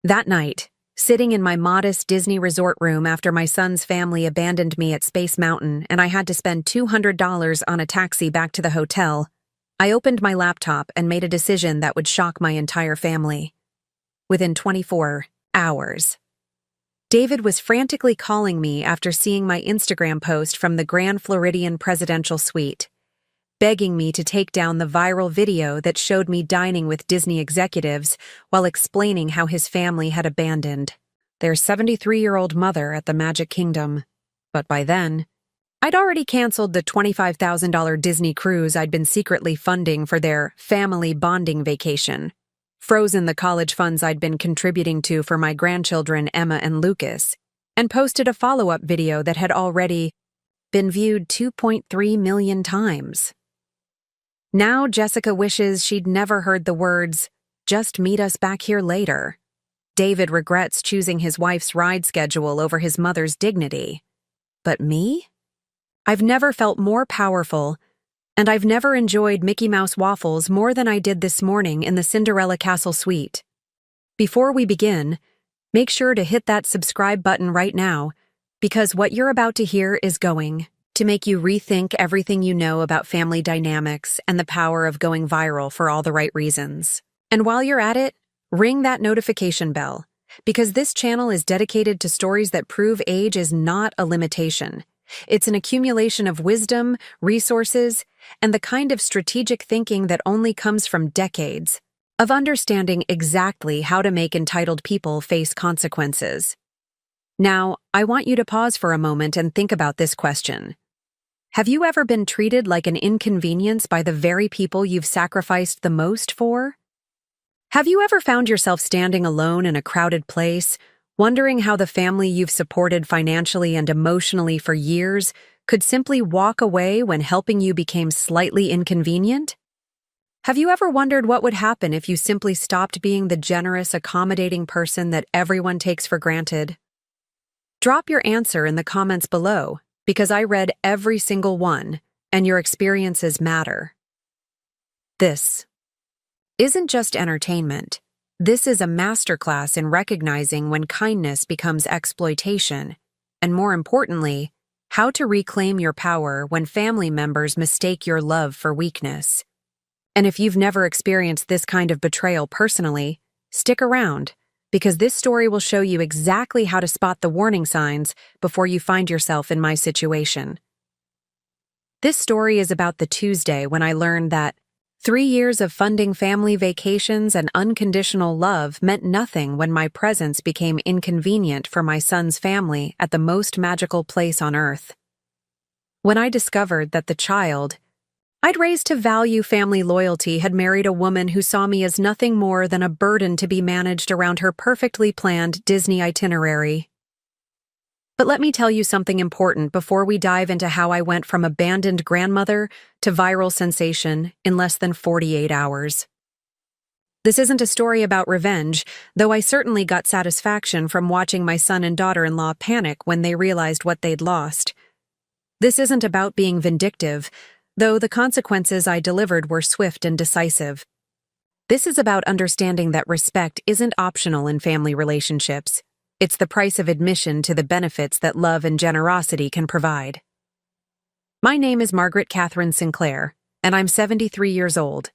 That night, sitting in my modest Disney resort room after my son's family abandoned me at Space Mountain and I had to spend $200 on a taxi back to the hotel, I opened my laptop and made a decision that would shock my entire family. Within 24 hours, David was frantically calling me after seeing my Instagram post from the Grand Floridian presidential suite, begging me to take down the viral video that showed me dining with Disney executives while explaining how his family had abandoned their 73-year-old mother at the Magic Kingdom. But by then, I'd already canceled the $25,000 Disney cruise I'd been secretly funding for their family bonding vacation, frozen the college funds I'd been contributing to for my grandchildren Emma and Lucas, and posted a follow-up video that had already been viewed 2.3 million times. Now Jessica wishes she'd never heard the words, "Just meet us back here later." David regrets choosing his wife's ride schedule over his mother's dignity. But me? I've never felt more powerful, and I've never enjoyed Mickey Mouse waffles more than I did this morning in the Cinderella Castle suite. Before we begin, make sure to hit that subscribe button right now, because what you're about to hear is going to make you rethink everything you know about family dynamics and the power of going viral for all the right reasons. And while you're at it, ring that notification bell, because this channel is dedicated to stories that prove age is not a limitation. It's an accumulation of wisdom, resources, and the kind of strategic thinking that only comes from decades of understanding exactly how to make entitled people face consequences. Now, I want you to pause for a moment and think about this question. Have you ever been treated like an inconvenience by the very people you've sacrificed the most for? Have you ever found yourself standing alone in a crowded place, wondering how the family you've supported financially and emotionally for years could simply walk away when helping you became slightly inconvenient? Have you ever wondered what would happen if you simply stopped being the generous, accommodating person that everyone takes for granted? Drop your answer in the comments below, because I read every single one, and your experiences matter. This isn't just entertainment. This is a masterclass in recognizing when kindness becomes exploitation, and more importantly, how to reclaim your power when family members mistake your love for weakness. And if you've never experienced this kind of betrayal personally, stick around, because this story will show you exactly how to spot the warning signs before you find yourself in my situation. This story is about the Tuesday when I learned that 3 years of funding family vacations and unconditional love meant nothing when my presence became inconvenient for my son's family at the most magical place on earth. When I discovered that the child I'd raised to value family loyalty had married a woman who saw me as nothing more than a burden to be managed around her perfectly planned Disney itinerary. But let me tell you something important before we dive into how I went from abandoned grandmother to viral sensation in less than 48 hours. This isn't a story about revenge, though I certainly got satisfaction from watching my son and daughter-in-law panic when they realized what they'd lost. This isn't about being vindictive, though the consequences I delivered were swift and decisive. This is about understanding that respect isn't optional in family relationships. It's the price of admission to the benefits that love and generosity can provide. My name is Margaret Catherine Sinclair, and I'm 73 years old.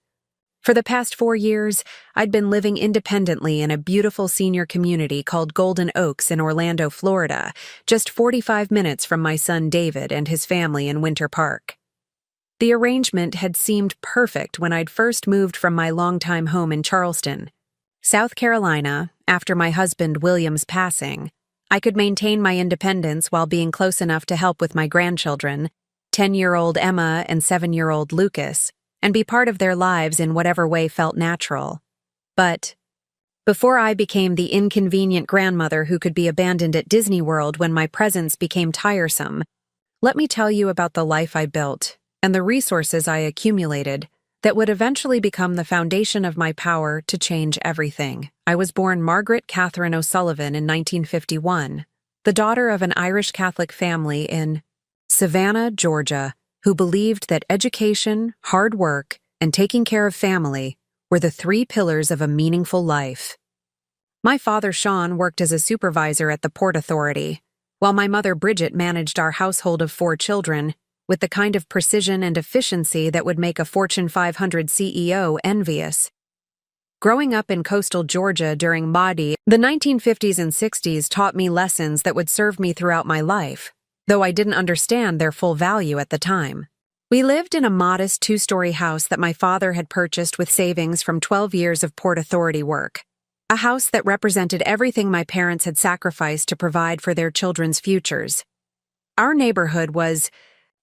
For the past 4 years, I'd been living independently in a beautiful senior community called Golden Oaks in Orlando, Florida, just 45 minutes from my son David and his family in Winter Park. The arrangement had seemed perfect when I'd first moved from my longtime home in Charleston, South Carolina, after my husband William's passing. I could maintain my independence while being close enough to help with my grandchildren, 10-year-old Emma and 7-year-old Lucas, and be part of their lives in whatever way felt natural. But before I became the inconvenient grandmother who could be abandoned at Disney World when my presence became tiresome, let me tell you about the life I built and the resources I accumulated that would eventually become the foundation of my power to change everything. I was born Margaret Catherine O'Sullivan in 1951, the daughter of an Irish Catholic family in Savannah, Georgia, who believed that education, hard work, and taking care of family were the 3 pillars of a meaningful life. My father, Sean, worked as a supervisor at the Port Authority, while my mother, Bridget, managed our household of 4 children with the kind of precision and efficiency that would make a Fortune 500 CEO envious. Growing up in coastal Georgia during Mahdi, the 1950s and 60s taught me lessons that would serve me throughout my life, though I didn't understand their full value at the time. We lived in a modest 2-story house that my father had purchased with savings from 12 years of Port Authority work. A house that represented everything my parents had sacrificed to provide for their children's futures. Our neighborhood was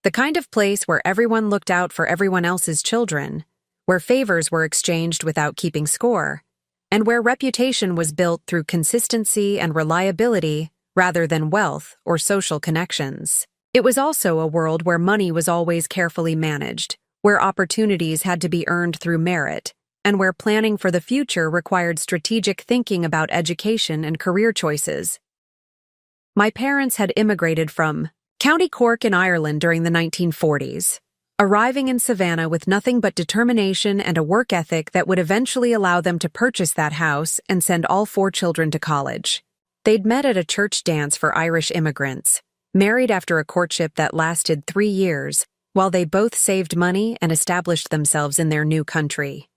the kind of place where everyone looked out for everyone else's children, where favors were exchanged without keeping score, and where reputation was built through consistency and reliability rather than wealth or social connections. It was also a world where money was always carefully managed, where opportunities had to be earned through merit, and where planning for the future required strategic thinking about education and career choices. My parents had immigrated from County Cork in Ireland during the 1940s, arriving in Savannah with nothing but determination and a work ethic that would eventually allow them to purchase that house and send all 4 children to college. They'd met at a church dance for Irish immigrants, married after a courtship that lasted 3 years, while they both saved money and established themselves in their new country.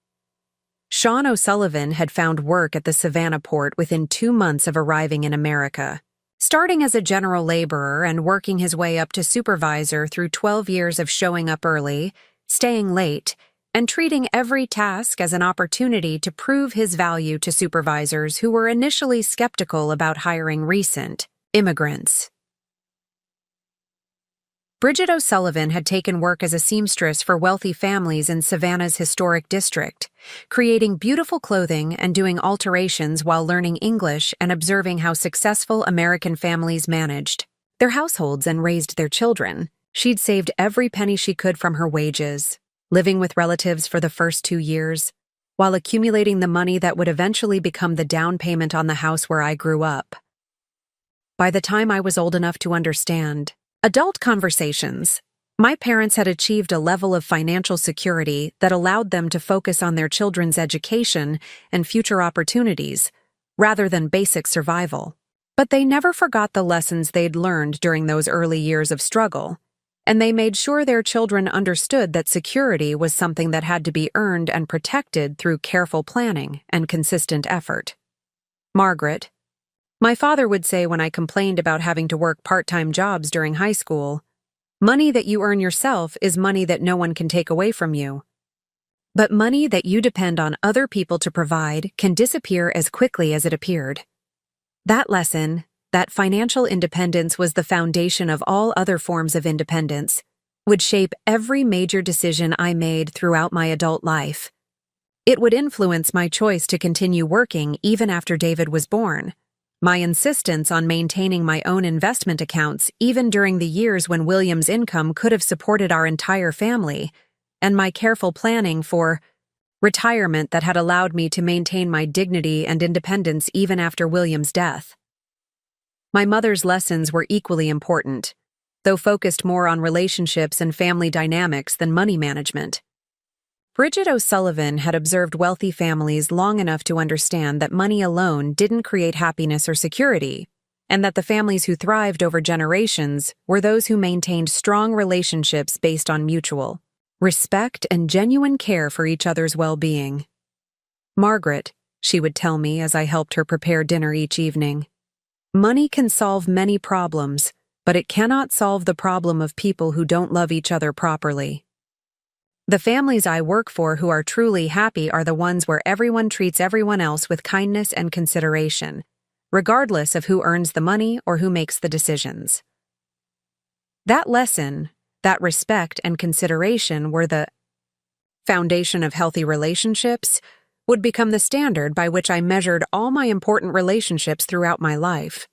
Sean O'Sullivan had found work at the Savannah port within 2 months of arriving in America, starting as a general laborer and working his way up to supervisor through 12 years of showing up early, staying late, and treating every task as an opportunity to prove his value to supervisors who were initially skeptical about hiring recent immigrants. Bridget O'Sullivan had taken work as a seamstress for wealthy families in Savannah's historic district, creating beautiful clothing and doing alterations while learning English and observing how successful American families managed their households and raised their children. She'd saved every penny she could from her wages, living with relatives for the first 2 years, while accumulating the money that would eventually become the down payment on the house where I grew up. By the time I was old enough to understand adult conversations, my parents had achieved a level of financial security that allowed them to focus on their children's education and future opportunities, rather than basic survival. But they never forgot the lessons they'd learned during those early years of struggle, and they made sure their children understood that security was something that had to be earned and protected through careful planning and consistent effort. Margaret, my father would say when I complained about having to work part-time jobs during high school, money that you earn yourself is money that no one can take away from you. But money that you depend on other people to provide can disappear as quickly as it appeared. That lesson, that financial independence was the foundation of all other forms of independence, would shape every major decision I made throughout my adult life. It would influence my choice to continue working even after David was born, my insistence on maintaining my own investment accounts even during the years when William's income could have supported our entire family, and my careful planning for retirement that had allowed me to maintain my dignity and independence even after William's death. My mother's lessons were equally important, though focused more on relationships and family dynamics than money management. Bridget O'Sullivan had observed wealthy families long enough to understand that money alone didn't create happiness or security, and that the families who thrived over generations were those who maintained strong relationships based on mutual respect and genuine care for each other's well-being. Margaret, she would tell me as I helped her prepare dinner each evening, money can solve many problems, but it cannot solve the problem of people who don't love each other properly. The families I work for who are truly happy are the ones where everyone treats everyone else with kindness and consideration, regardless of who earns the money or who makes the decisions. That lesson, that respect and consideration were the foundation of healthy relationships, would become the standard by which I measured all my important relationships throughout my life.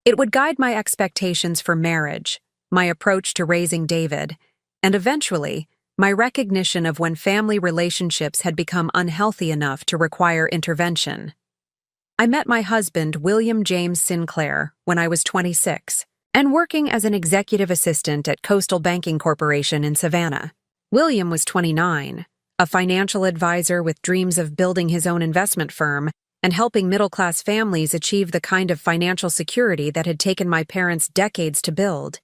It would guide my expectations for marriage, my approach to raising David, and eventually, my recognition of when family relationships had become unhealthy enough to require intervention. I met my husband, William James Sinclair, when I was 26, and working as an executive assistant at Coastal Banking Corporation in Savannah. William was 29, a financial advisor with dreams of building his own investment firm, and helping middle-class families achieve the kind of financial security that had taken my parents decades to build.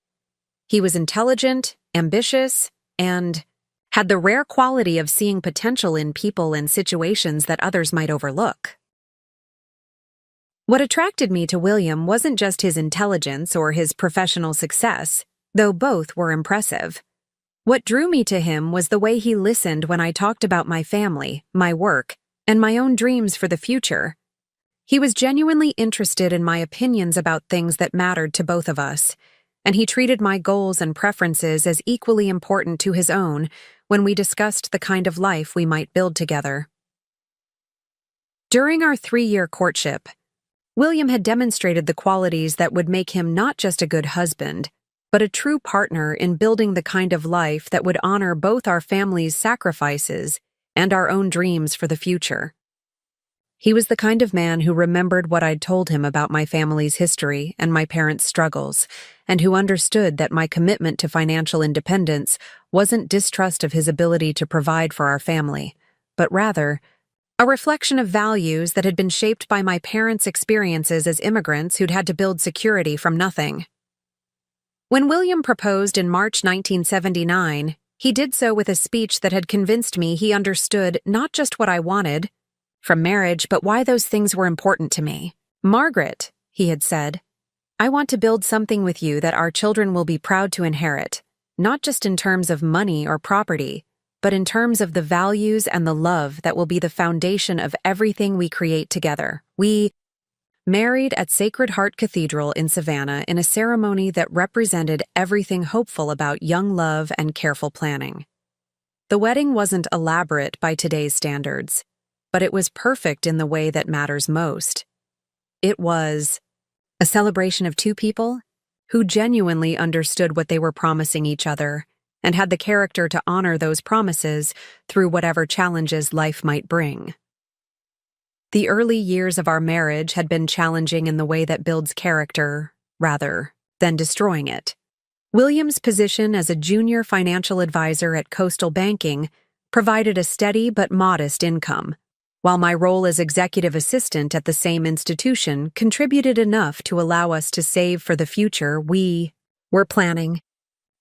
He was intelligent, ambitious, and had the rare quality of seeing potential in people and situations that others might overlook. What attracted me to William wasn't just his intelligence or his professional success, though both were impressive. What drew me to him was the way he listened when I talked about my family, my work, and my own dreams for the future. He was genuinely interested in my opinions about things that mattered to both of us, and he treated my goals and preferences as equally important to his own when we discussed the kind of life we might build together. During our 3-year courtship, William had demonstrated the qualities that would make him not just a good husband, but a true partner in building the kind of life that would honor both our family's sacrifices and our own dreams for the future. He was the kind of man who remembered what I'd told him about my family's history and my parents' struggles, and who understood that my commitment to financial independence wasn't distrust of his ability to provide for our family, but rather a reflection of values that had been shaped by my parents' experiences as immigrants who'd had to build security from nothing. When William proposed in March 1979, he did so with a speech that had convinced me he understood not just what I wanted from marriage, but why those things were important to me. "Margaret," he had said, "I want to build something with you that our children will be proud to inherit, not just in terms of money or property, but in terms of the values and the love that will be the foundation of everything we create together." We married at Sacred Heart Cathedral in Savannah in a ceremony that represented everything hopeful about young love and careful planning. The wedding wasn't elaborate by today's standards, but it was perfect in the way that matters most. It was a celebration of two people who genuinely understood what they were promising each other and had the character to honor those promises through whatever challenges life might bring. The early years of our marriage had been challenging in the way that builds character, rather than destroying it. William's position as a junior financial advisor at Coastal Banking provided a steady but modest income, while my role as executive assistant at the same institution contributed enough to allow us to save for the future we were planning.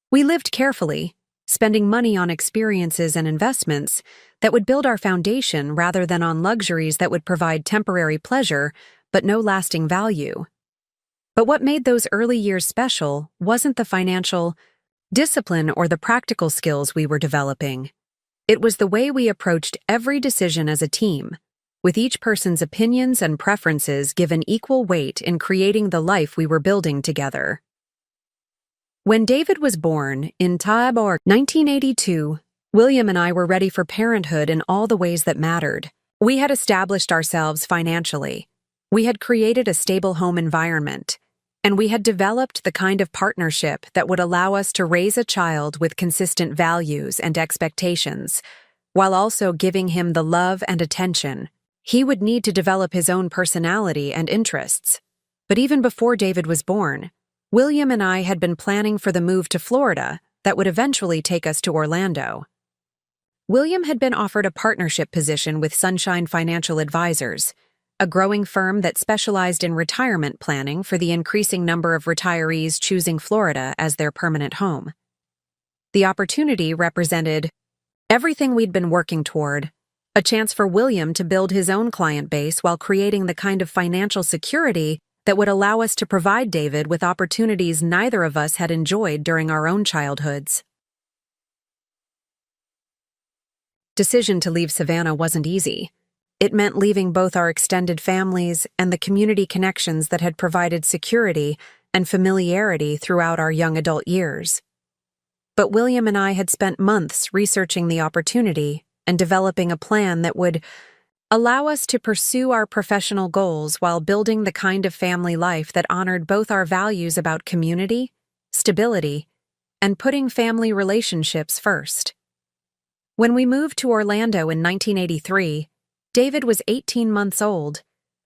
We lived carefully, spending money on experiences and investments that would build our foundation rather than on luxuries that would provide temporary pleasure but no lasting value. But what made those early years special wasn't the financial discipline or the practical skills we were developing. It was the way we approached every decision as a team, with each person's opinions and preferences given equal weight in creating the life we were building together. When David was born in Tabor, 1982, William and I were ready for parenthood in all the ways that mattered. We had established ourselves financially. We had created a stable home environment, and we had developed the kind of partnership that would allow us to raise a child with consistent values and expectations, while also giving him the love and attention he would need to develop his own personality and interests. But even before David was born, William and I had been planning for the move to Florida that would eventually take us to Orlando. William had been offered a partnership position with Sunshine Financial Advisors, a growing firm that specialized in retirement planning for the increasing number of retirees choosing Florida as their permanent home. The opportunity represented everything we'd been working toward: a chance for William to build his own client base while creating the kind of financial security that would allow us to provide David with opportunities neither of us had enjoyed during our own childhoods. Decision to leave Savannah wasn't easy. It meant leaving both our extended families and the community connections that had provided security and familiarity throughout our young adult years. But William and I had spent months researching the opportunity and developing a plan that would allow us to pursue our professional goals while building the kind of family life that honored both our values about community, stability, and putting family relationships first. When we moved to Orlando in 1983, David was 18 months old,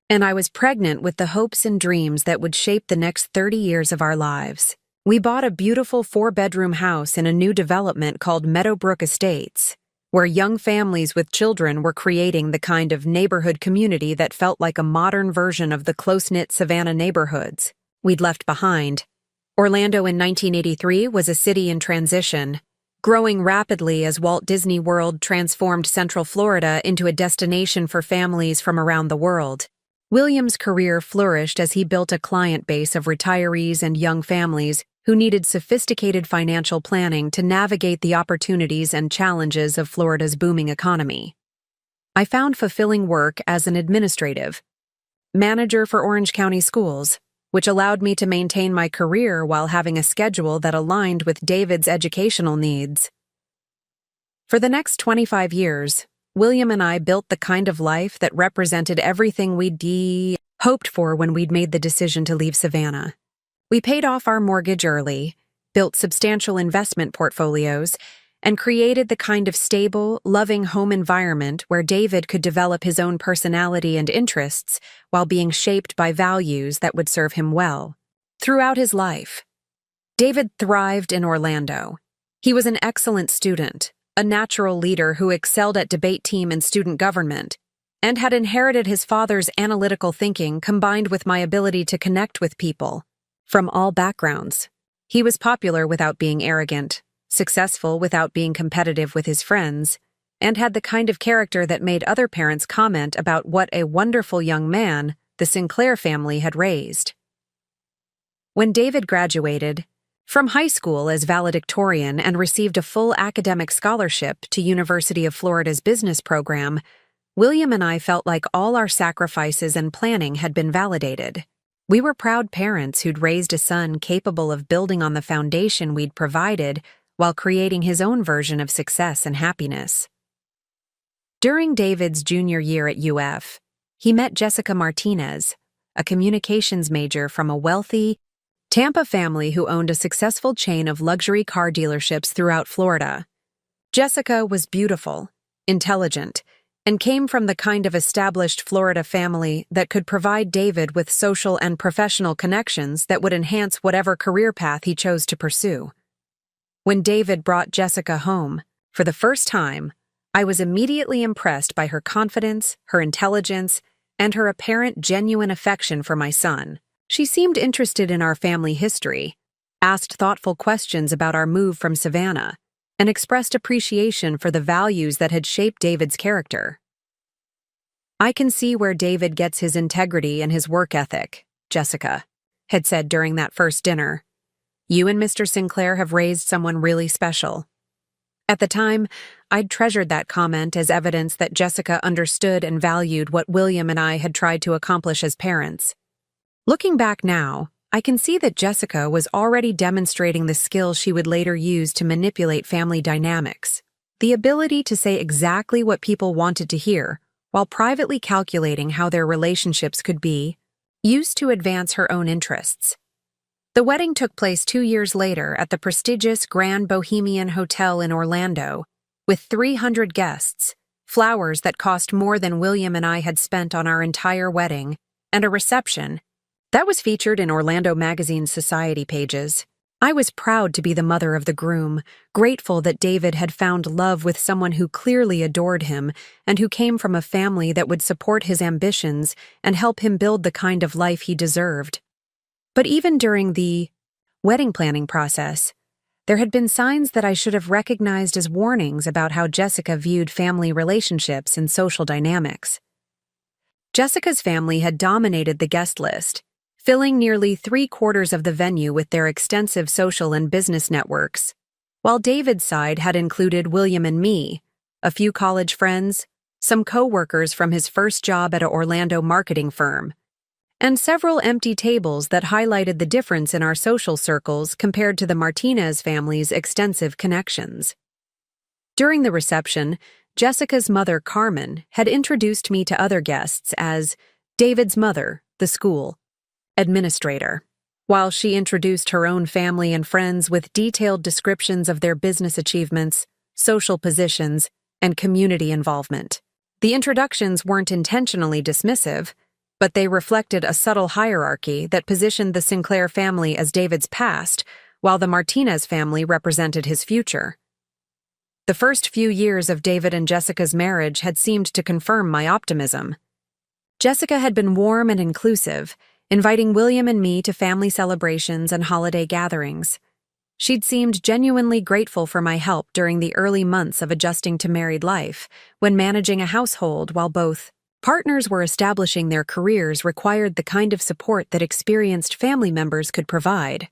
and I was pregnant with the hopes and dreams that would shape the next 30 years of our lives. We bought a beautiful 4-bedroom house in a new development called Meadowbrook Estates, where young families with children were creating the kind of neighborhood community that felt like a modern version of the close-knit Savannah neighborhoods we'd left behind. Orlando in 1983 was a city in transition, growing rapidly as Walt Disney World transformed Central Florida into a destination for families from around the world. William's career flourished as he built a client base of retirees and young families who needed sophisticated financial planning to navigate the opportunities and challenges of Florida's booming economy. I found fulfilling work as an administrative manager for Orange County Schools, which allowed me to maintain my career while having a schedule that aligned with David's educational needs. For the next 25 years, William and I built the kind of life that represented everything we'd hoped for when we'd made the decision to leave Savannah. We paid off our mortgage early, built substantial investment portfolios, and created the kind of stable, loving home environment where David could develop his own personality and interests while being shaped by values that would serve him well. Throughout his life, David thrived in Orlando. He was an excellent student, a natural leader who excelled at debate team and student government, and had inherited his father's analytical thinking combined with my ability to connect with people from all backgrounds. He was popular without being arrogant, successful without being competitive with his friends, and had the kind of character that made other parents comment about what a wonderful young man the Sinclair family had raised. When David graduated from high school as valedictorian and received a full academic scholarship to University of Florida's business program, William and I felt like all our sacrifices and planning had been validated. We were proud parents who'd raised a son capable of building on the foundation we'd provided while creating his own version of success and happiness. During David's junior year at UF, he met Jessica Martinez, a communications major from a wealthy Tampa family who owned a successful chain of luxury car dealerships throughout Florida. Jessica was beautiful, intelligent, and came from the kind of established Florida family that could provide David with social and professional connections that would enhance whatever career path he chose to pursue. When David brought Jessica home, for the first time, I was immediately impressed by her confidence, her intelligence, and her apparent genuine affection for my son. She seemed interested in our family history, asked thoughtful questions about our move from Savannah, and expressed appreciation for the values that had shaped David's character. "I can see where David gets his integrity and his work ethic," Jessica had said during that first dinner. "You and Mr. Sinclair have raised someone really special." At the time, I'd treasured that comment as evidence that Jessica understood and valued what William and I had tried to accomplish as parents. Looking back now, I can see that Jessica was already demonstrating the skills she would later use to manipulate family dynamics, the ability to say exactly what people wanted to hear while privately calculating how their relationships could be used to advance her own interests. The wedding took place 2 years later at the prestigious Grand Bohemian Hotel in Orlando, with 300 guests, flowers that cost more than William and I had spent on our entire wedding, and a reception that was featured in Orlando Magazine's society pages. I was proud to be the mother of the groom, grateful that David had found love with someone who clearly adored him and who came from a family that would support his ambitions and help him build the kind of life he deserved. But even during the wedding planning process, there had been signs that I should have recognized as warnings about how Jessica viewed family relationships and social dynamics. Jessica's family had dominated the guest list, filling nearly 3/4 of the venue with their extensive social and business networks, while David's side had included William and me, a few college friends, some co-workers from his first job at an Orlando marketing firm, and several empty tables that highlighted the difference in our social circles compared to the Martinez family's extensive connections. During the reception, Jessica's mother, Carmen, had introduced me to other guests as David's mother, the school administrator, while she introduced her own family and friends with detailed descriptions of their business achievements, social positions, and community involvement. The introductions weren't intentionally dismissive, but they reflected a subtle hierarchy that positioned the Sinclair family as David's past, while the Martinez family represented his future. The first few years of David and Jessica's marriage had seemed to confirm my optimism. Jessica had been warm and inclusive, inviting William and me to family celebrations and holiday gatherings. She'd seemed genuinely grateful for my help during the early months of adjusting to married life, when managing a household while both partners were establishing their careers required the kind of support that experienced family members could provide.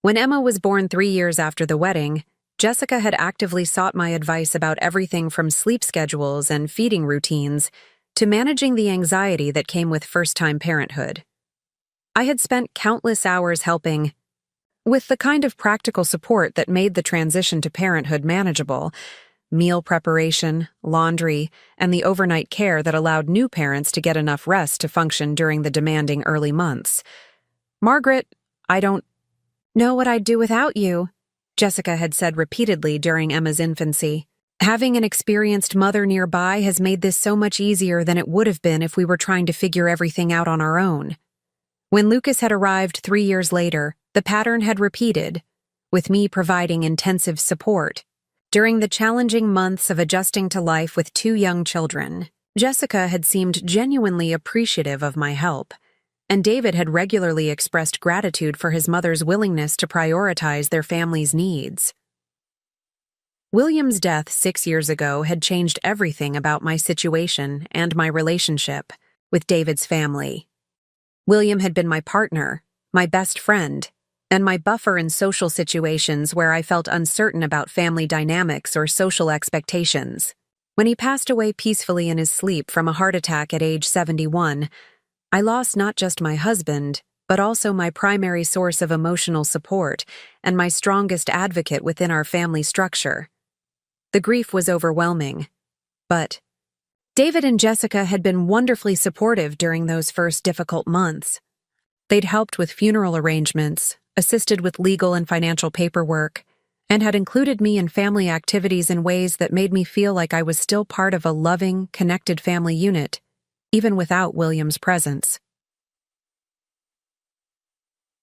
When Emma was born 3 years after the wedding, Jessica had actively sought my advice about everything from sleep schedules and feeding routines to managing the anxiety that came with first-time parenthood. I had spent countless hours helping with the kind of practical support that made the transition to parenthood manageable: meal preparation, laundry, and the overnight care that allowed new parents to get enough rest to function during the demanding early months. "Margaret, I don't know what I'd do without you," Jessica had said repeatedly during Emma's infancy. "Having an experienced mother nearby has made this so much easier than it would have been if we were trying to figure everything out on our own." When Lucas had arrived 3 years later, the pattern had repeated, with me providing intensive support. During the challenging months of adjusting to life with 2 young children, Jessica had seemed genuinely appreciative of my help, and David had regularly expressed gratitude for his mother's willingness to prioritize their family's needs. William's death 6 years ago had changed everything about my situation and my relationship with David's family. William had been my partner, my best friend, and my buffer in social situations where I felt uncertain about family dynamics or social expectations. When he passed away peacefully in his sleep from a heart attack at age 71, I lost not just my husband, but also my primary source of emotional support and my strongest advocate within our family structure. The grief was overwhelming, but David and Jessica had been wonderfully supportive during those first difficult months. They'd helped with funeral arrangements, assisted with legal and financial paperwork, and had included me in family activities in ways that made me feel like I was still part of a loving, connected family unit, even without William's presence.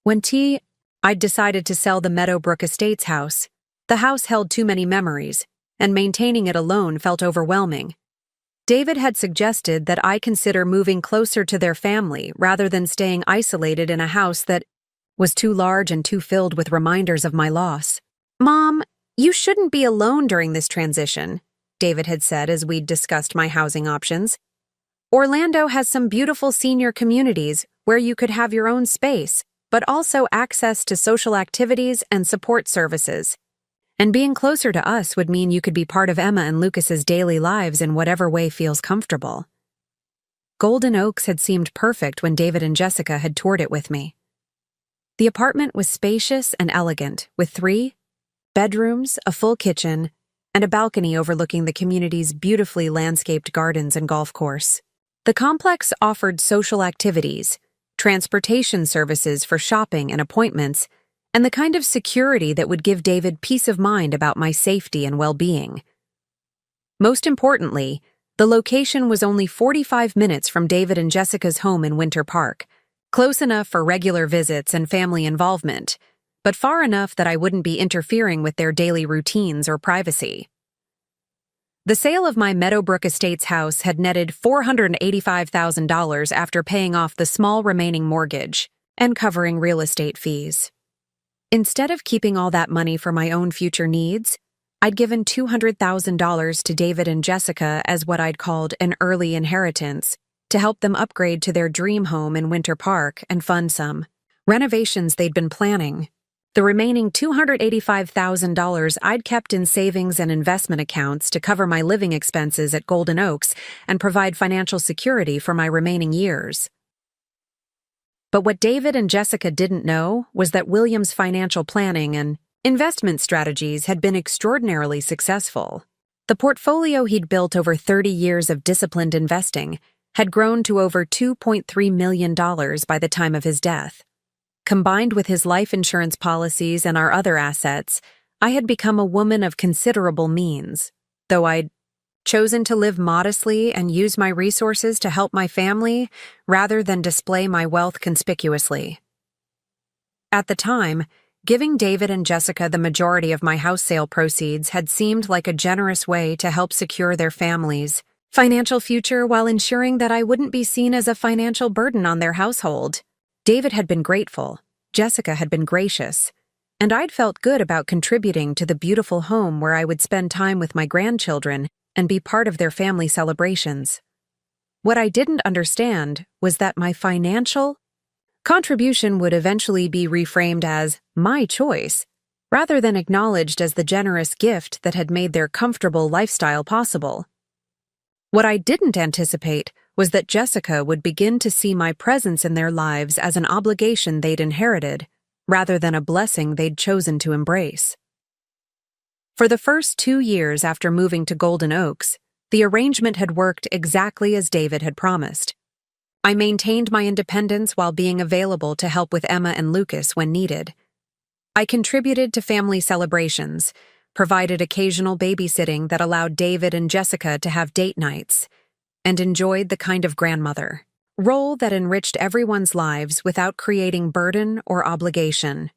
When I'd decided to sell the Meadowbrook Estates house, the house held too many memories, and maintaining it alone felt overwhelming. David had suggested that I consider moving closer to their family rather than staying isolated in a house that was too large and too filled with reminders of my loss. "Mom, you shouldn't be alone during this transition," David had said as we'd discussed my housing options. "Orlando has some beautiful senior communities where you could have your own space, but also access to social activities and support services. And being closer to us would mean you could be part of Emma and Lucas's daily lives in whatever way feels comfortable." Golden Oaks had seemed perfect when David and Jessica had toured it with me. The apartment was spacious and elegant, with 3 bedrooms, a full kitchen, and a balcony overlooking the community's beautifully landscaped gardens and golf course. The complex offered social activities, transportation services for shopping and appointments, and the kind of security that would give David peace of mind about my safety and well-being. Most importantly, the location was only 45 minutes from David and Jessica's home in Winter Park, close enough for regular visits and family involvement, but far enough that I wouldn't be interfering with their daily routines or privacy. The sale of my Meadowbrook Estates house had netted $485,000 after paying off the small remaining mortgage and covering real estate fees. Instead of keeping all that money for my own future needs, I'd given $200,000 to David and Jessica as what I'd called an early inheritance to help them upgrade to their dream home in Winter Park and fund some renovations they'd been planning. The remaining $285,000 I'd kept in savings and investment accounts to cover my living expenses at Golden Oaks and provide financial security for my remaining years. But what David and Jessica didn't know was that William's financial planning and investment strategies had been extraordinarily successful. The portfolio he'd built over 30 years of disciplined investing had grown to over $2.3 million by the time of his death. Combined with his life insurance policies and our other assets, I had become a woman of considerable means, though I'd chosen to live modestly and use my resources to help my family rather than display my wealth conspicuously. At the time, Giving David and Jessica the majority of my house sale proceeds had seemed like a generous way to help secure their families' financial future while ensuring that I wouldn't be seen as a financial burden on their household. David had been grateful, Jessica had been gracious, and I'd felt good about contributing to the beautiful home where I would spend time with my grandchildren and be part of their family celebrations. What I didn't understand was that my financial contribution would eventually be reframed as my choice, rather than acknowledged as the generous gift that had made their comfortable lifestyle possible. What I didn't anticipate was that Jessica would begin to see my presence in their lives as an obligation they'd inherited, rather than a blessing they'd chosen to embrace. For the first 2 years after moving to Golden Oaks, the arrangement had worked exactly as David had promised. I maintained my independence while being available to help with Emma and Lucas when needed. I contributed to family celebrations, provided occasional babysitting that allowed David and Jessica to have date nights, and enjoyed the kind of grandmother role that enriched everyone's lives without creating burden or obligation.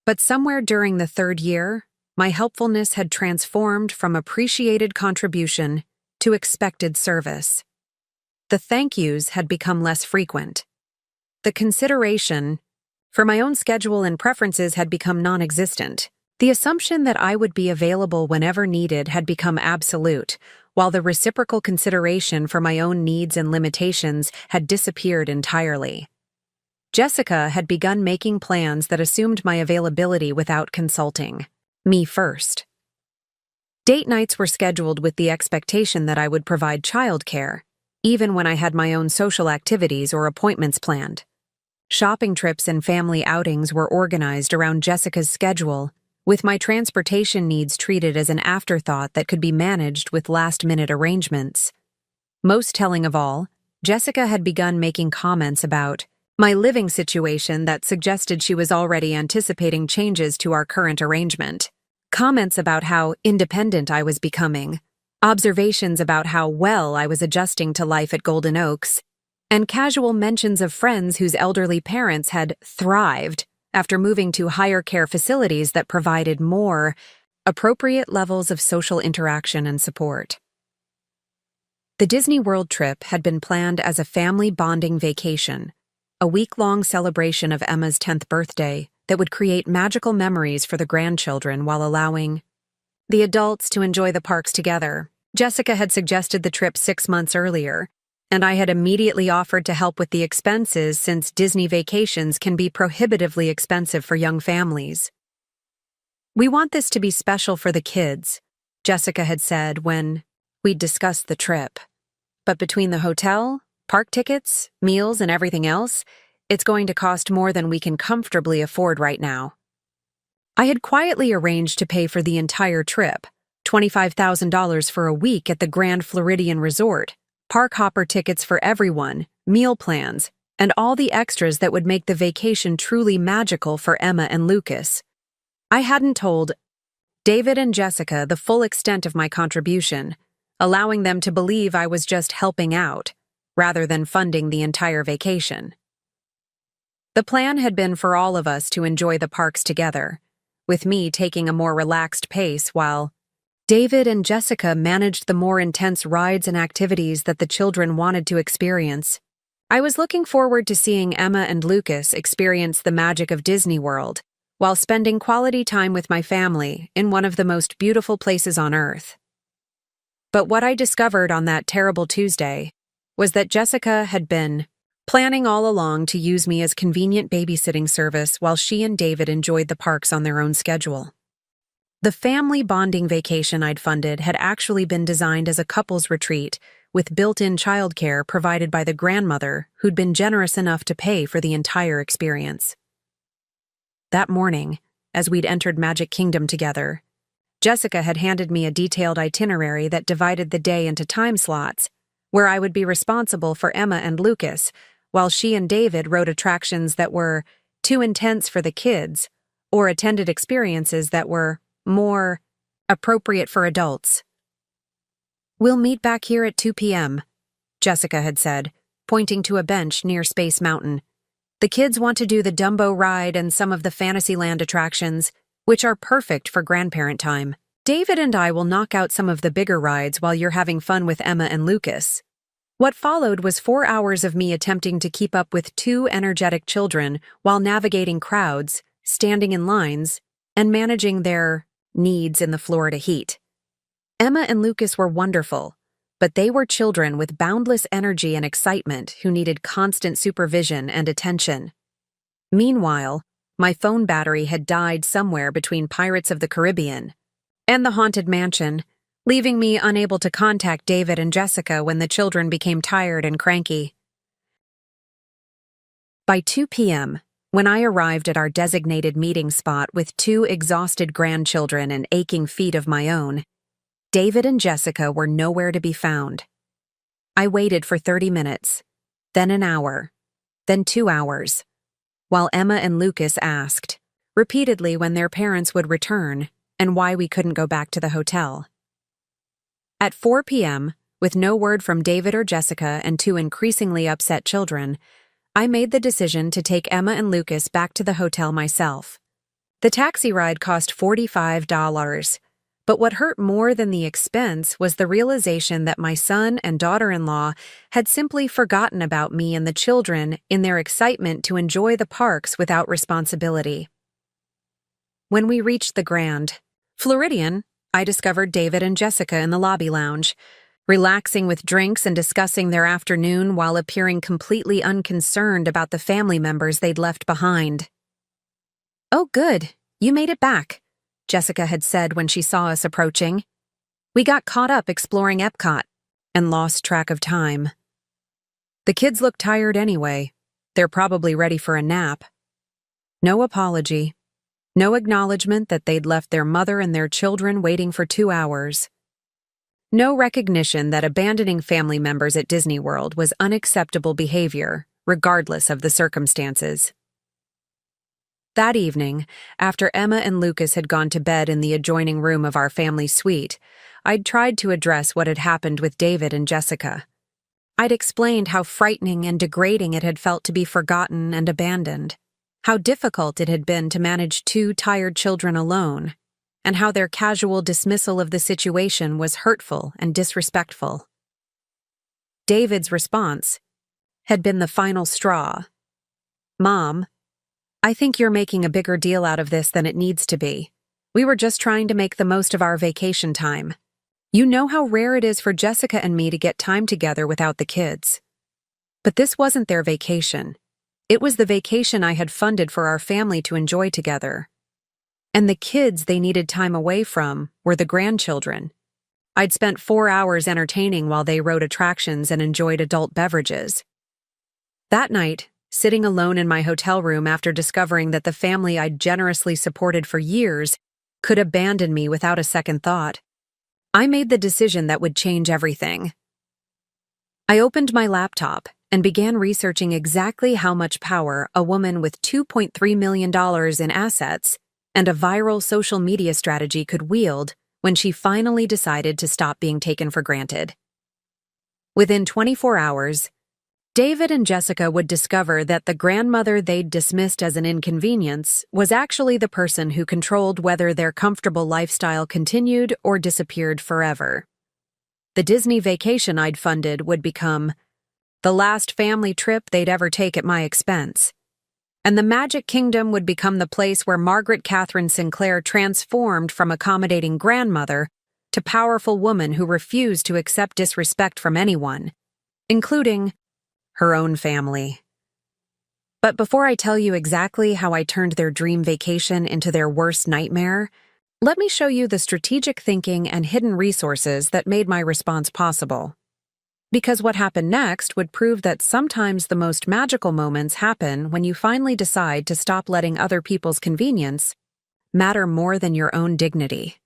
But somewhere during the 3rd year, my helpfulness had transformed from appreciated contribution to expected service. The thank yous had become less frequent. The consideration for my own schedule and preferences had become non-existent. The assumption that I would be available whenever needed had become absolute, while the reciprocal consideration for my own needs and limitations had disappeared entirely. Jessica had begun making plans that assumed my availability without consulting me first. Date nights were scheduled with the expectation that I would provide childcare, even when I had my own social activities or appointments planned. Shopping trips and family outings were organized around Jessica's schedule, with my transportation needs treated as an afterthought that could be managed with last-minute arrangements. Most telling of all, Jessica had begun making comments about my living situation that suggested she was already anticipating changes to our current arrangement. Comments about how independent I was becoming, observations about how well I was adjusting to life at Golden Oaks, and casual mentions of friends whose elderly parents had thrived after moving to higher care facilities that provided more appropriate levels of social interaction and support. The Disney World trip had been planned as a family bonding vacation, a week-long celebration of Emma's 10th birthday that would create magical memories for the grandchildren while allowing the adults to enjoy the parks together. Jessica had suggested the trip 6 months earlier, and I had immediately offered to help with the expenses since Disney vacations can be prohibitively expensive for young families. "We want this to be special for the kids," Jessica had said when we'd discussed the trip. "But between the hotel, park tickets, meals, and everything else, it's going to cost more than we can comfortably afford right now." I had quietly arranged to pay for the entire trip, $25,000 for a week at the Grand Floridian Resort, park hopper tickets for everyone, meal plans, and all the extras that would make the vacation truly magical for Emma and Lucas. I hadn't told David and Jessica the full extent of my contribution, allowing them to believe I was just helping out, rather than funding the entire vacation. The plan had been for all of us to enjoy the parks together, with me taking a more relaxed pace while David and Jessica managed the more intense rides and activities that the children wanted to experience. I was looking forward to seeing Emma and Lucas experience the magic of Disney World, while spending quality time with my family in one of the most beautiful places on Earth. But what I discovered on that terrible Tuesday was that Jessica had been planning all along to use me as convenient babysitting service while she and David enjoyed the parks on their own schedule. The family bonding vacation I'd funded had actually been designed as a couples retreat with built-in childcare provided by the grandmother who'd been generous enough to pay for the entire experience. That morning, as we'd entered Magic Kingdom together, Jessica had handed me a detailed itinerary that divided the day into time slots, where I would be responsible for Emma and Lucas, while she and David rode attractions that were too intense for the kids or attended experiences that were more appropriate for adults. "We'll meet back here at 2 p.m., Jessica had said, pointing to a bench near Space Mountain. The kids want to do the Dumbo ride and some of the Fantasyland attractions, which are perfect for grandparent time. David and I will knock out some of the bigger rides while you're having fun with Emma and Lucas. What followed was 4 hours of me attempting to keep up with two energetic children while navigating crowds, standing in lines, and managing their needs in the Florida heat. Emma and Lucas were wonderful, but they were children with boundless energy and excitement who needed constant supervision and attention. Meanwhile, my phone battery had died somewhere between Pirates of the Caribbean and the Haunted Mansion, leaving me unable to contact David and Jessica when the children became tired and cranky. By 2 p.m., when I arrived at our designated meeting spot with two exhausted grandchildren and aching feet of my own, David and Jessica were nowhere to be found. I waited for 30 minutes, then an hour, then 2 hours, while Emma and Lucas asked, repeatedly, when their parents would return and why we couldn't go back to the hotel. At 4 p.m., with no word from David or Jessica and two increasingly upset children, I made the decision to take Emma and Lucas back to the hotel myself. The taxi ride cost $45, but what hurt more than the expense was the realization that my son and daughter-in-law had simply forgotten about me and the children in their excitement to enjoy the parks without responsibility. When we reached the Grand Floridian, I discovered David and Jessica in the lobby lounge, relaxing with drinks and discussing their afternoon while appearing completely unconcerned about the family members they'd left behind. "Oh, good. You made it back," Jessica had said when she saw us approaching. "We got caught up exploring Epcot and lost track of time." "The kids look tired anyway. They're probably ready for a nap." No apology. No acknowledgement that they'd left their mother and their children waiting for 2 hours. No recognition that abandoning family members at Disney World was unacceptable behavior, regardless of the circumstances. That evening, after Emma and Lucas had gone to bed in the adjoining room of our family suite, I'd tried to address what had happened with David and Jessica. I'd explained how frightening and degrading it had felt to be forgotten and abandoned, how difficult it had been to manage two tired children alone, and how their casual dismissal of the situation was hurtful and disrespectful. David's response had been the final straw. "Mom, I think you're making a bigger deal out of this than it needs to be. We were just trying to make the most of our vacation time. You know how rare it is for Jessica and me to get time together without the kids. But this wasn't their vacation. It was the vacation I had funded for our family to enjoy together. And the kids they needed time away from were the grandchildren. I'd spent 4 hours entertaining while they rode attractions and enjoyed adult beverages." That night, sitting alone in my hotel room after discovering that the family I'd generously supported for years could abandon me without a second thought, I made the decision that would change everything. I opened my laptop and began researching exactly how much power a woman with $2.3 million in assets and a viral social media strategy could wield when she finally decided to stop being taken for granted. Within 24 hours, David and Jessica would discover that the grandmother they'd dismissed as an inconvenience was actually the person who controlled whether their comfortable lifestyle continued or disappeared forever. The Disney vacation I'd funded would become the last family trip they'd ever take at my expense, and the Magic Kingdom would become the place where Margaret Catherine Sinclair transformed from accommodating grandmother to powerful woman who refused to accept disrespect from anyone, including her own family. But before I tell you exactly how I turned their dream vacation into their worst nightmare, let me show you the strategic thinking and hidden resources that made my response possible. Because what happened next would prove that sometimes the most magical moments happen when you finally decide to stop letting other people's convenience matter more than your own dignity.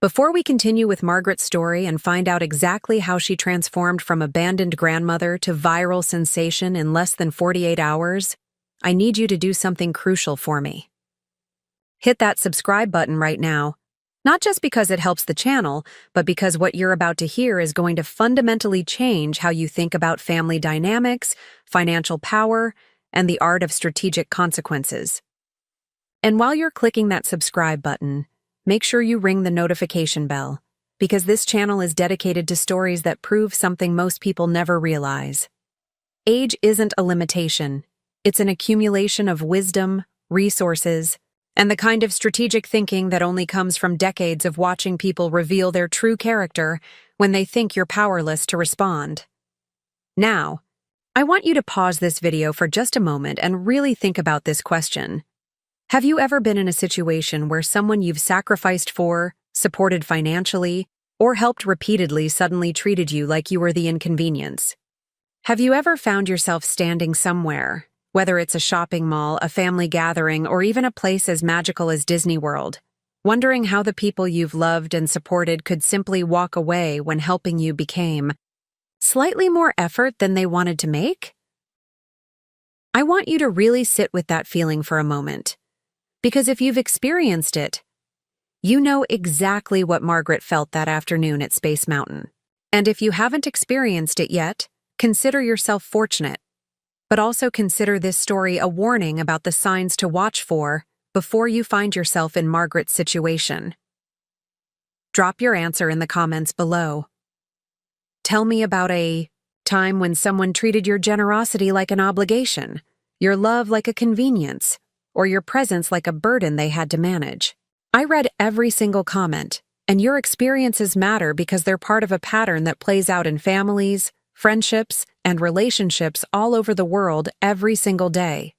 Before we continue with Margaret's story and find out exactly how she transformed from abandoned grandmother to viral sensation in less than 48 hours, I need you to do something crucial for me. Hit that subscribe button right now. Not just because it helps the channel, but because what you're about to hear is going to fundamentally change how you think about family dynamics, financial power, and the art of strategic consequences. And while you're clicking that subscribe button, make sure you ring the notification bell, because this channel is dedicated to stories that prove something most people never realize. Age isn't a limitation. It's an accumulation of wisdom, resources, and the kind of strategic thinking that only comes from decades of watching people reveal their true character when they think you're powerless to respond. Now, I want you to pause this video for just a moment and really think about this question. Have you ever been in a situation where someone you've sacrificed for, supported financially, or helped repeatedly suddenly treated you like you were the inconvenience? Have you ever found yourself standing somewhere, whether it's a shopping mall, a family gathering, or even a place as magical as Disney World, wondering how the people you've loved and supported could simply walk away when helping you became slightly more effort than they wanted to make? I want you to really sit with that feeling for a moment, because if you've experienced it, you know exactly what Margaret felt that afternoon at Space Mountain. And if you haven't experienced it yet, consider yourself fortunate, but also consider this story a warning about the signs to watch for before you find yourself in Margaret's situation. Drop your answer in the comments below. Tell me about a time when someone treated your generosity like an obligation, your love like a convenience, or your presence like a burden they had to manage. I read every single comment, and your experiences matter because they're part of a pattern that plays out in families, friendships, and relationships all over the world every single day.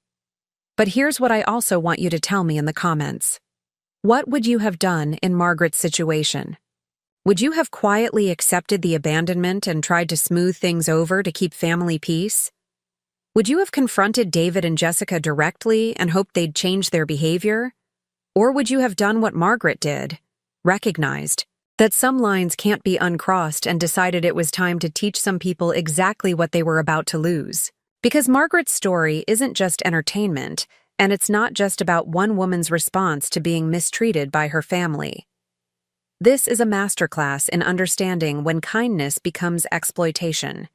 But here's what I also want you to tell me in the comments. What would you have done in Margaret's situation? Would you have quietly accepted the abandonment and tried to smooth things over to keep family peace? Would you have confronted David and Jessica directly and hoped they'd change their behavior? Or would you have done what Margaret did, recognized that some lines can't be uncrossed and decided it was time to teach some people exactly what they were about to lose? Because Margaret's story isn't just entertainment, and it's not just about one woman's response to being mistreated by her family. This is a masterclass in understanding when kindness becomes exploitation,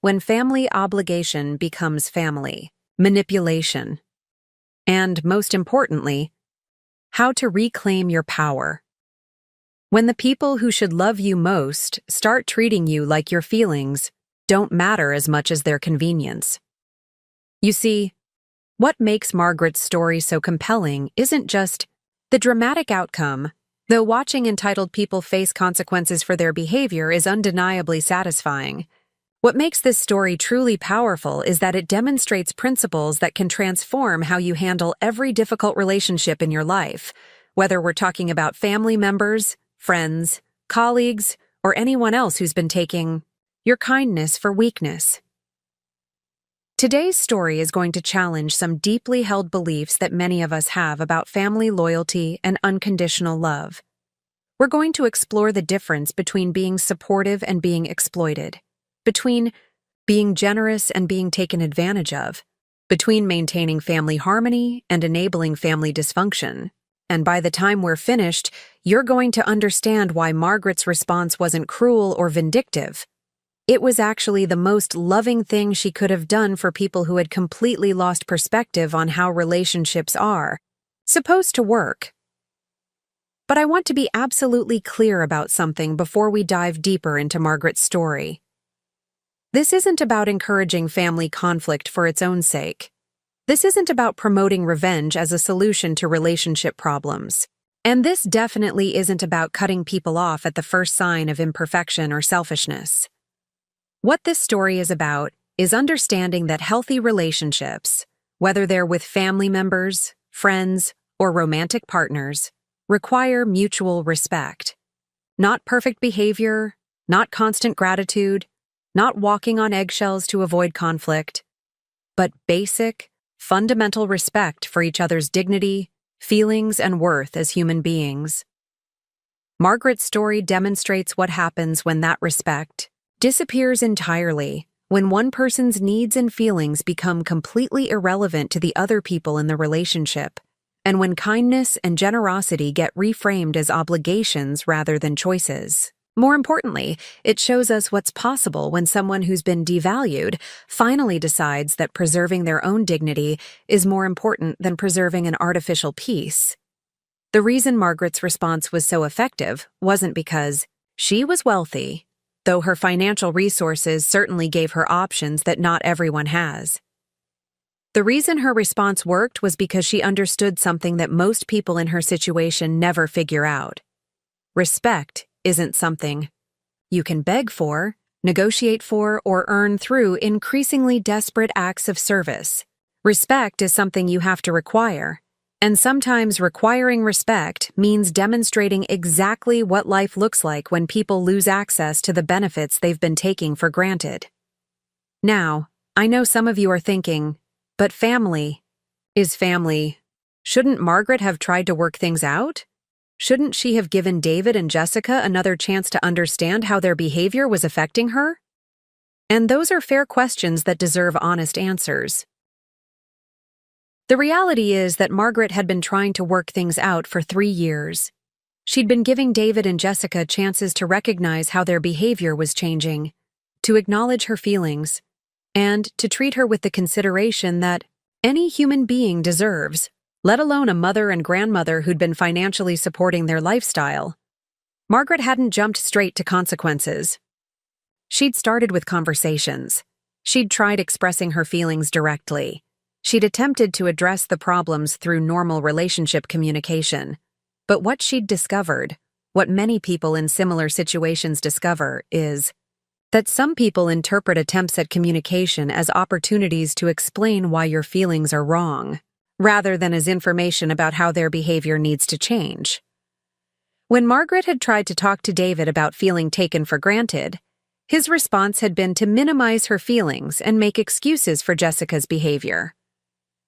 when family obligation becomes family manipulation, and, most importantly, how to reclaim your power. When the people who should love you most start treating you like your feelings don't matter as much as their convenience. You see, what makes Margaret's story so compelling isn't just the dramatic outcome, though watching entitled people face consequences for their behavior is undeniably satisfying. What makes this story truly powerful is that it demonstrates principles that can transform how you handle every difficult relationship in your life, whether we're talking about family members, friends, colleagues, or anyone else who's been taking your kindness for weakness. Today's story is going to challenge some deeply held beliefs that many of us have about family loyalty and unconditional love. We're going to explore the difference between being supportive and being exploited, between being generous and being taken advantage of, between maintaining family harmony and enabling family dysfunction. And by the time we're finished, you're going to understand why Margaret's response wasn't cruel or vindictive. It was actually the most loving thing she could have done for people who had completely lost perspective on how relationships are supposed to work. But I want to be absolutely clear about something before we dive deeper into Margaret's story. This isn't about encouraging family conflict for its own sake. This isn't about promoting revenge as a solution to relationship problems. And this definitely isn't about cutting people off at the first sign of imperfection or selfishness. What this story is about is understanding that healthy relationships, whether they're with family members, friends, or romantic partners, require mutual respect. Not perfect behavior, not constant gratitude, not walking on eggshells to avoid conflict, but basic, fundamental respect for each other's dignity, feelings, and worth as human beings. Margaret's story demonstrates what happens when that respect disappears entirely, when one person's needs and feelings become completely irrelevant to the other people in the relationship, and when kindness and generosity get reframed as obligations rather than choices. More importantly, it shows us what's possible when someone who's been devalued finally decides that preserving their own dignity is more important than preserving an artificial peace. The reason Margaret's response was so effective wasn't because she was wealthy, though her financial resources certainly gave her options that not everyone has. The reason her response worked was because she understood something that most people in her situation never figure out. Respect isn't something you can beg for, negotiate for, or earn through increasingly desperate acts of service. Respect is something you have to require, and sometimes requiring respect means demonstrating exactly what life looks like when people lose access to the benefits they've been taking for granted. Now, I know some of you are thinking, but family is family. Shouldn't Margaret have tried to work things out? Shouldn't she have given David and Jessica another chance to understand how their behavior was affecting her? And those are fair questions that deserve honest answers. The reality is that Margaret had been trying to work things out for 3 years. She'd been giving David and Jessica chances to recognize how their behavior was changing, to acknowledge her feelings, and to treat her with the consideration that any human being deserves, let alone a mother and grandmother who'd been financially supporting their lifestyle. Margaret hadn't jumped straight to consequences. She'd started with conversations. She'd tried expressing her feelings directly. She'd attempted to address the problems through normal relationship communication. But what she'd discovered, what many people in similar situations discover, is that some people interpret attempts at communication as opportunities to explain why your feelings are wrong, rather than as information about how their behavior needs to change. When Margaret had tried to talk to David about feeling taken for granted, his response had been to minimize her feelings and make excuses for Jessica's behavior.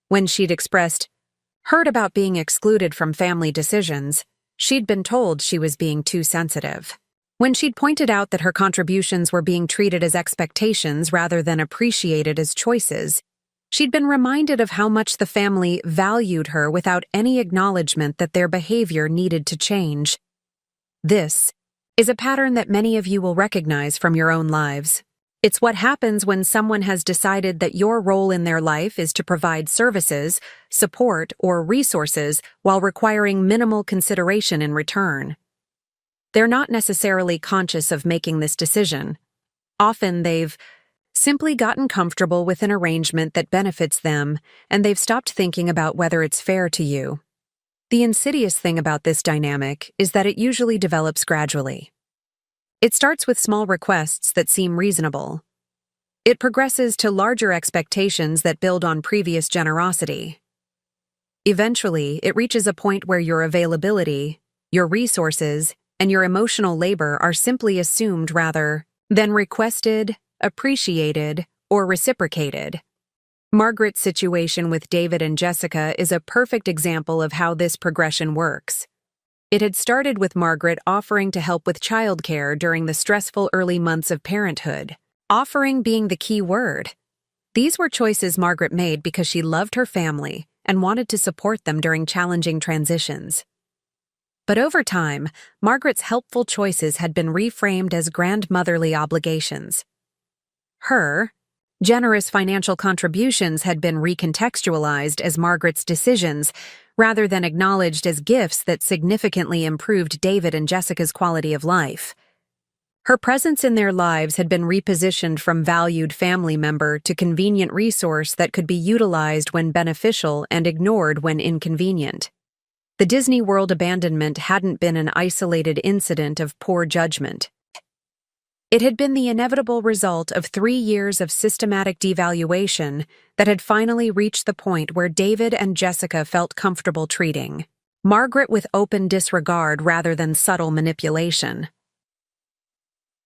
When she'd expressed hurt about being excluded from family decisions, she'd been told she was being too sensitive. When she'd pointed out that her contributions were being treated as expectations rather than appreciated as choices, she'd been reminded of how much the family valued her without any acknowledgement that their behavior needed to change. This is a pattern that many of you will recognize from your own lives. It's what happens when someone has decided that your role in their life is to provide services, support, or resources while requiring minimal consideration in return. They're not necessarily conscious of making this decision. Often they've simply gotten comfortable with an arrangement that benefits them, and they've stopped thinking about whether it's fair to you. The insidious thing about this dynamic is that it usually develops gradually. It starts with small requests that seem reasonable. It progresses to larger expectations that build on previous generosity. Eventually, it reaches a point where your availability, your resources, and your emotional labor are simply assumed rather than requested, appreciated, or reciprocated. Margaret's situation with David and Jessica is a perfect example of how this progression works. It had started with Margaret offering to help with childcare during the stressful early months of parenthood, offering being the key word. These were choices Margaret made because she loved her family and wanted to support them during challenging transitions. But over time, Margaret's helpful choices had been reframed as grandmotherly obligations. Her generous financial contributions had been recontextualized as Margaret's decisions, rather than acknowledged as gifts that significantly improved David and Jessica's quality of life. Her presence in their lives had been repositioned from valued family member to convenient resource that could be utilized when beneficial and ignored when inconvenient. The Disney World abandonment hadn't been an isolated incident of poor judgment. It had been the inevitable result of 3 years of systematic devaluation that had finally reached the point where David and Jessica felt comfortable treating Margaret with open disregard rather than subtle manipulation.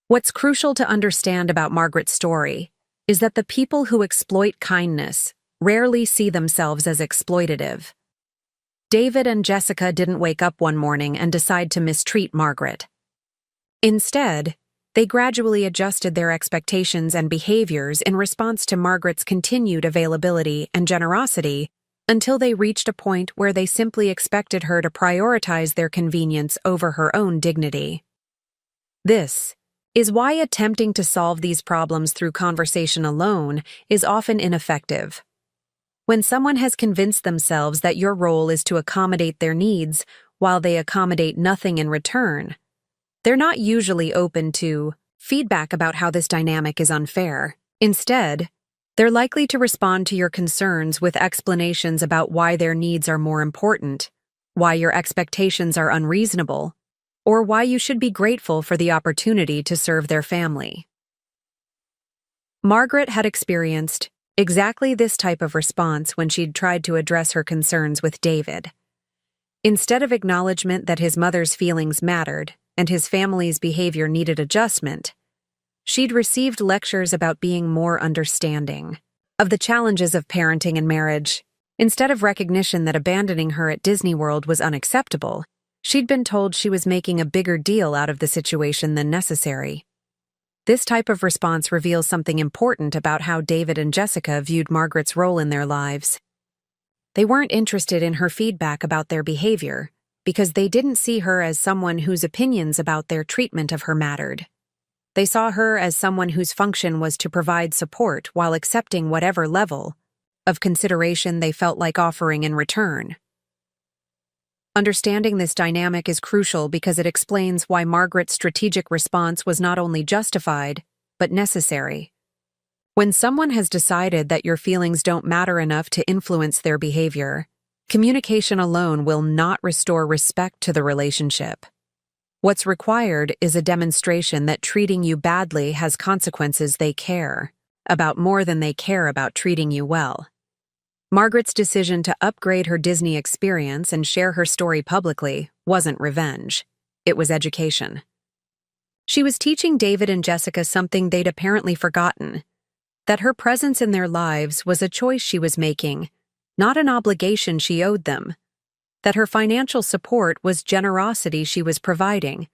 What's crucial to understand about Margaret's story is that the people who exploit kindness rarely see themselves as exploitative. David and Jessica didn't wake up one morning and decide to mistreat Margaret. Instead, they gradually adjusted their expectations and behaviors in response to Margaret's continued availability and generosity until they reached a point where they simply expected her to prioritize their convenience over her own dignity. This is why attempting to solve these problems through conversation alone is often ineffective. When someone has convinced themselves that your role is to accommodate their needs while they accommodate nothing in return, they're not usually open to feedback about how this dynamic is unfair. Instead, they're likely to respond to your concerns with explanations about why their needs are more important, why your expectations are unreasonable, or why you should be grateful for the opportunity to serve their family. Margaret had experienced exactly this type of response when she'd tried to address her concerns with David. Instead of acknowledgement that his mother's feelings mattered and his family's behavior needed adjustment, she'd received lectures about being more understanding of the challenges of parenting and marriage. Instead of recognition that abandoning her at Disney World was unacceptable, she'd been told she was making a bigger deal out of the situation than necessary. This type of response reveals something important about how David and Jessica viewed Margaret's role in their lives. They weren't interested in her feedback about their behavior because they didn't see her as someone whose opinions about their treatment of her mattered. They saw her as someone whose function was to provide support while accepting whatever level of consideration they felt like offering in return. Understanding this dynamic is crucial because it explains why Margaret's strategic response was not only justified, but necessary. When someone has decided that your feelings don't matter enough to influence their behavior, communication alone will not restore respect to the relationship. What's required is a demonstration that treating you badly has consequences they care about more than they care about treating you well. Margaret's decision to upgrade her Disney experience and share her story publicly wasn't revenge. It was education. She was teaching David and Jessica something they'd apparently forgotten: that her presence in their lives was a choice she was making, not an obligation she owed them. That her financial support was generosity she was providing,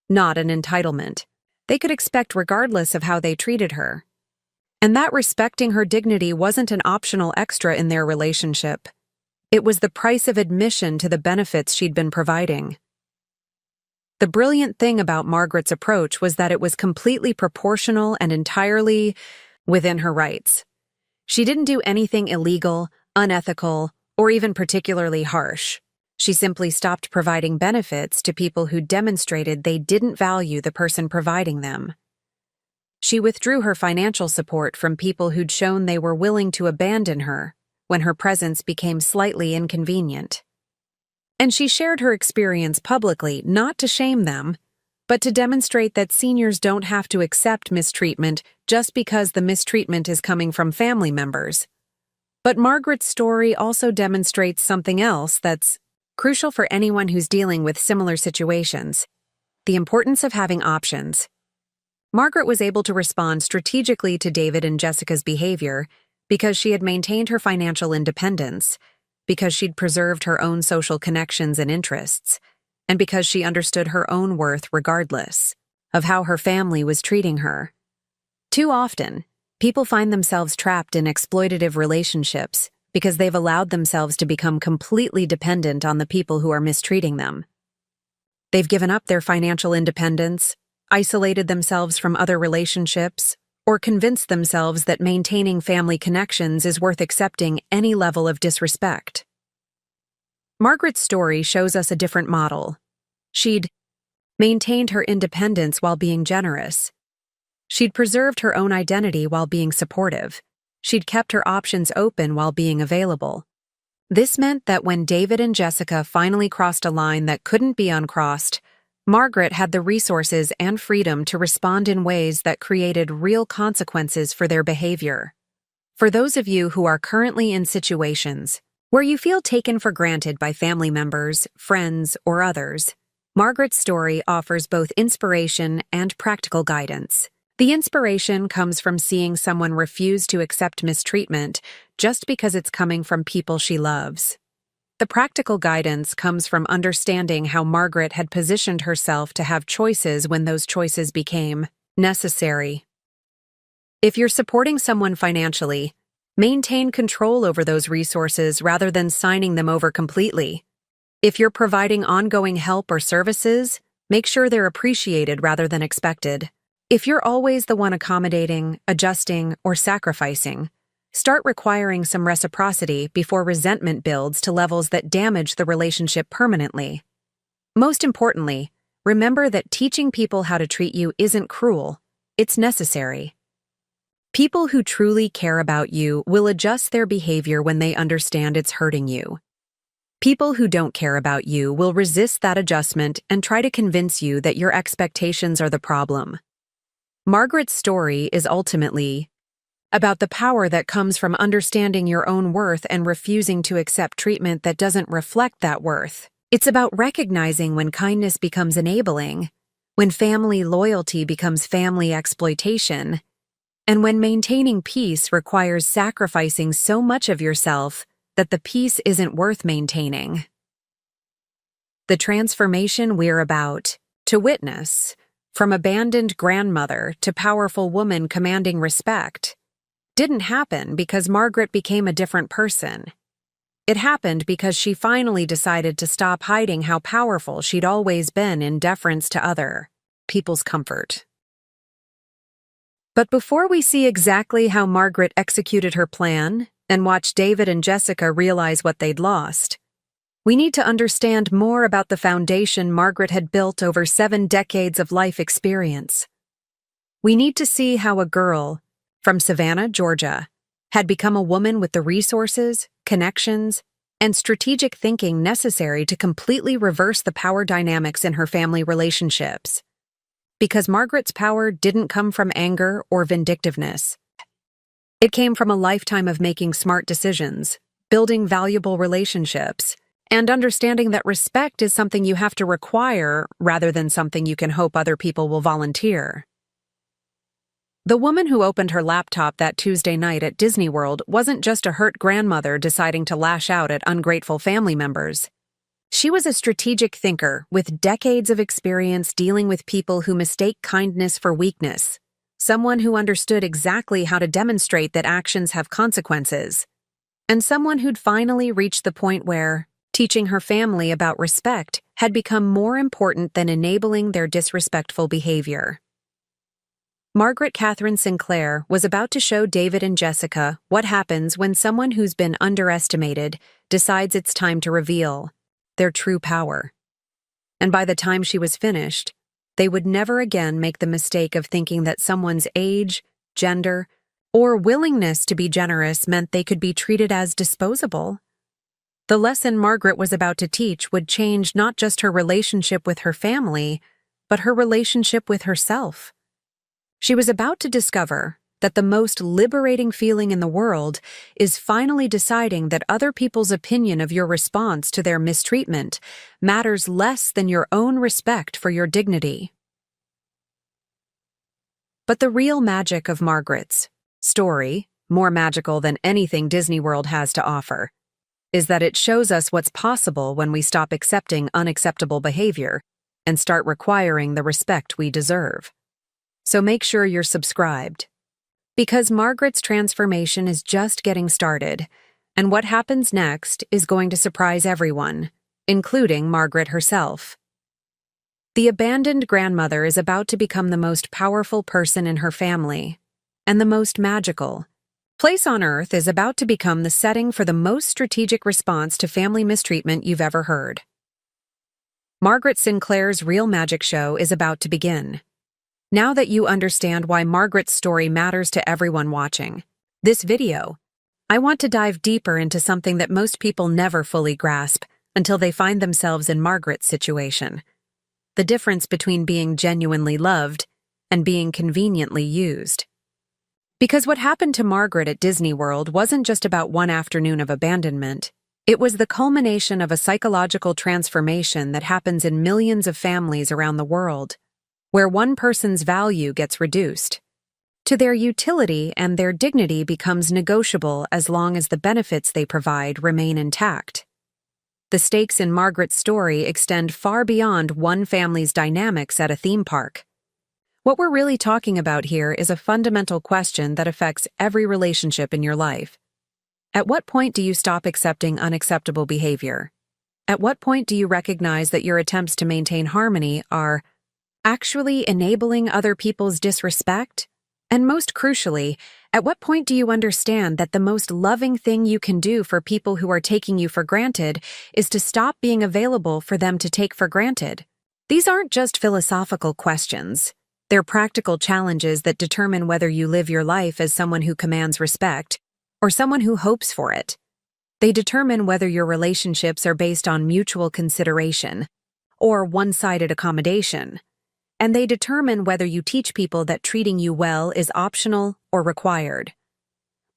not an entitlement they could expect regardless of how they treated her. And that respecting her dignity wasn't an optional extra in their relationship. It was the price of admission to the benefits she'd been providing. The brilliant thing about Margaret's approach was that it was completely proportional and entirely within her rights. She didn't do anything illegal, unethical, or even particularly harsh. She simply stopped providing benefits to people who demonstrated they didn't value the person providing them. She withdrew her financial support from people who'd shown they were willing to abandon her when her presence became slightly inconvenient. And she shared her experience publicly, not to shame them, but to demonstrate that seniors don't have to accept mistreatment just because the mistreatment is coming from family members. But Margaret's story also demonstrates something else that's crucial for anyone who's dealing with similar situations: the importance of having options. Margaret was able to respond strategically to David and Jessica's behavior because she had maintained her financial independence, because she'd preserved her own social connections and interests, and because she understood her own worth regardless of how her family was treating her. Too often, people find themselves trapped in exploitative relationships because they've allowed themselves to become completely dependent on the people who are mistreating them. They've given up their financial independence, isolated themselves from other relationships, or convinced themselves that maintaining family connections is worth accepting any level of disrespect. Margaret's story shows us a different model. She'd maintained her independence while being generous. She'd preserved her own identity while being supportive. She'd kept her options open while being available. This meant that when David and Jessica finally crossed a line that couldn't be uncrossed, Margaret had the resources and freedom to respond in ways that created real consequences for their behavior. For those of you who are currently in situations where you feel taken for granted by family members, friends, or others, Margaret's story offers both inspiration and practical guidance. The inspiration comes from seeing someone refuse to accept mistreatment just because it's coming from people she loves. The practical guidance comes from understanding how Margaret had positioned herself to have choices when those choices became necessary. If you're supporting someone financially, Maintain control over those resources rather than signing them over completely. If you're providing ongoing help or services, make sure they're appreciated rather than expected. If you're always the one accommodating, adjusting, or sacrificing, start requiring some reciprocity before resentment builds to levels that damage the relationship permanently. Most importantly, remember that teaching people how to treat you isn't cruel, it's necessary. People who truly care about you will adjust their behavior when they understand it's hurting you. People who don't care about you will resist that adjustment and try to convince you that your expectations are the problem. Margaret's story is ultimately about the power that comes from understanding your own worth and refusing to accept treatment that doesn't reflect that worth. It's about recognizing when kindness becomes enabling, when family loyalty becomes family exploitation, and when maintaining peace requires sacrificing so much of yourself that the peace isn't worth maintaining. The transformation we're about to witness, from abandoned grandmother to powerful woman commanding respect, didn't happen because Margaret became a different person. It happened because she finally decided to stop hiding how powerful she'd always been in deference to other people's comfort. But before we see exactly how Margaret executed her plan and watch David and Jessica realize what they'd lost, we need to understand more about the foundation Margaret had built over 7 decades of life experience. We need to see how a girl from Savannah, Georgia, had become a woman with the resources, connections, and strategic thinking necessary to completely reverse the power dynamics in her family relationships. Because Margaret's power didn't come from anger or vindictiveness. It came from a lifetime of making smart decisions, building valuable relationships, and understanding that respect is something you have to require rather than something you can hope other people will volunteer. The woman who opened her laptop that Tuesday night at Disney World wasn't just a hurt grandmother deciding to lash out at ungrateful family members. She was a strategic thinker with decades of experience dealing with people who mistake kindness for weakness, someone who understood exactly how to demonstrate that actions have consequences, and someone who'd finally reached the point where teaching her family about respect had become more important than enabling their disrespectful behavior. Margaret Catherine Sinclair was about to show David and Jessica what happens when someone who's been underestimated decides it's time to reveal their true power. And by the time she was finished, they would never again make the mistake of thinking that someone's age, gender, or willingness to be generous meant they could be treated as disposable. The lesson Margaret was about to teach would change not just her relationship with her family, but her relationship with herself. She was about to discover that the most liberating feeling in the world is finally deciding that other people's opinion of your response to their mistreatment matters less than your own respect for your dignity. But the real magic of Margaret's story, more magical than anything Disney World has to offer, is that it shows us what's possible when we stop accepting unacceptable behavior and start requiring the respect we deserve. So make sure you're subscribed. Because Margaret's transformation is just getting started, and what happens next is going to surprise everyone, including Margaret herself. The abandoned grandmother is about to become the most powerful person in her family, and the most magical. Place on Earth is about to become the setting for the most strategic response to family mistreatment you've ever heard. Margaret Sinclair's Real Magic Show is about to begin. Now that you understand why Margaret's story matters to everyone watching this video, I want to dive deeper into something that most people never fully grasp until they find themselves in Margaret's situation. The difference between being genuinely loved and being conveniently used. Because what happened to Margaret at Disney World wasn't just about one afternoon of abandonment. It was the culmination of a psychological transformation that happens in millions of families around the world, where one person's value gets reduced to their utility and their dignity becomes negotiable as long as the benefits they provide remain intact. The stakes in Margaret's story extend far beyond one family's dynamics at a theme park. What we're really talking about here is a fundamental question that affects every relationship in your life. At what point do you stop accepting unacceptable behavior? At what point do you recognize that your attempts to maintain harmony are actually enabling other people's disrespect? And most crucially, at what point do you understand that the most loving thing you can do for people who are taking you for granted is to stop being available for them to take for granted? These aren't just philosophical questions. They're practical challenges that determine whether you live your life as someone who commands respect or someone who hopes for it. They determine whether your relationships are based on mutual consideration or one-sided accommodation. And they determine whether you teach people that treating you well is optional or required.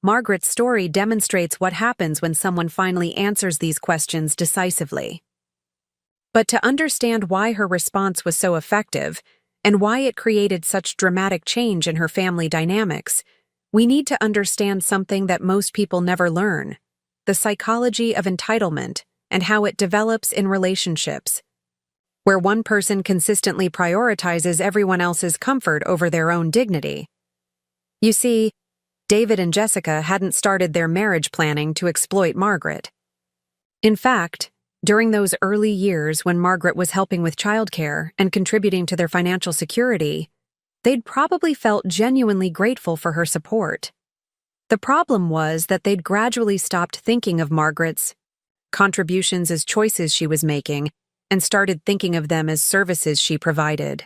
Margaret's story demonstrates what happens when someone finally answers these questions decisively. But to understand why her response was so effective and why it created such dramatic change in her family dynamics, we need to understand something that most people never learn: the psychology of entitlement and how it develops in relationships, where one person consistently prioritizes everyone else's comfort over their own dignity. You see, David and Jessica hadn't started their marriage planning to exploit Margaret. In fact, during those early years when Margaret was helping with childcare and contributing to their financial security, they'd probably felt genuinely grateful for her support. The problem was that they'd gradually stopped thinking of Margaret's contributions as choices she was making and started thinking of them as services she provided.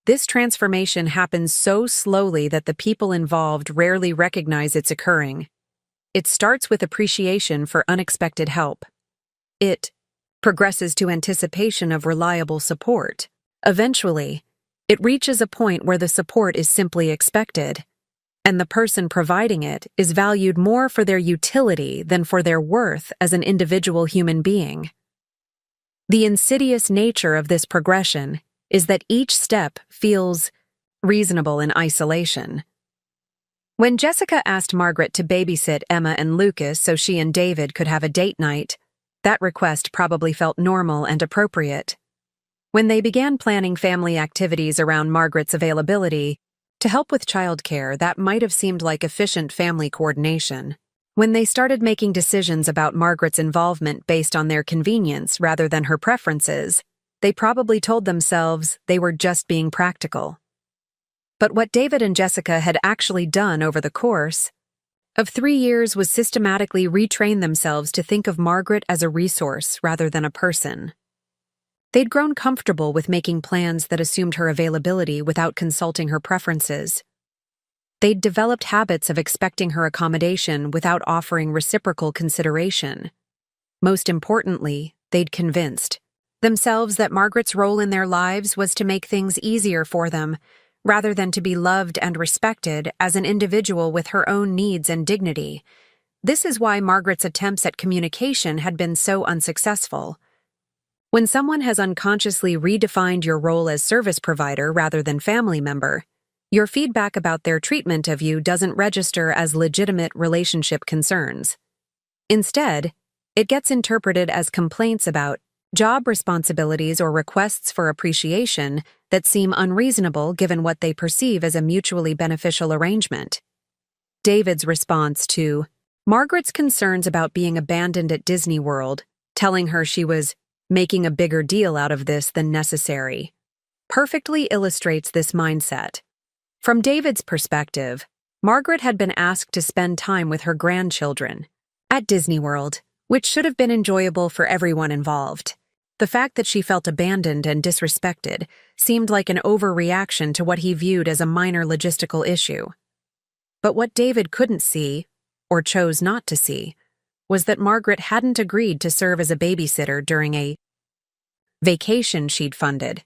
This transformation happens so slowly that the people involved rarely recognize it's occurring. It starts with appreciation for unexpected help. It progresses to anticipation of reliable support. Eventually, it reaches a point where the support is simply expected, and the person providing it is valued more for their utility than for their worth as an individual human being. The insidious nature of this progression is that each step feels reasonable in isolation. When Jessica asked Margaret to babysit Emma and Lucas so she and David could have a date night, that request probably felt normal and appropriate. When they began planning family activities around Margaret's availability, to help with childcare, that might have seemed like efficient family coordination. When they started making decisions about Margaret's involvement based on their convenience rather than her preferences, they probably told themselves they were just being practical. But what David and Jessica had actually done over the course of 3 years was systematically retrain themselves to think of Margaret as a resource rather than a person. They'd grown comfortable with making plans that assumed her availability without consulting her preferences. They'd developed habits of expecting her accommodation without offering reciprocal consideration. Most importantly, they'd convinced themselves that Margaret's role in their lives was to make things easier for them, rather than to be loved and respected as an individual with her own needs and dignity. This is why Margaret's attempts at communication had been so unsuccessful. When someone has unconsciously redefined your role as service provider rather than family member, your feedback about their treatment of you doesn't register as legitimate relationship concerns. Instead, it gets interpreted as complaints about job responsibilities or requests for appreciation that seem unreasonable given what they perceive as a mutually beneficial arrangement. David's response to Margaret's concerns about being abandoned at Disney World, telling her she was making a bigger deal out of this than necessary, perfectly illustrates this mindset. From David's perspective, Margaret had been asked to spend time with her grandchildren at Disney World, which should have been enjoyable for everyone involved. The fact that she felt abandoned and disrespected seemed like an overreaction to what he viewed as a minor logistical issue. But what David couldn't see, or chose not to see, was that Margaret hadn't agreed to serve as a babysitter during a vacation she'd funded.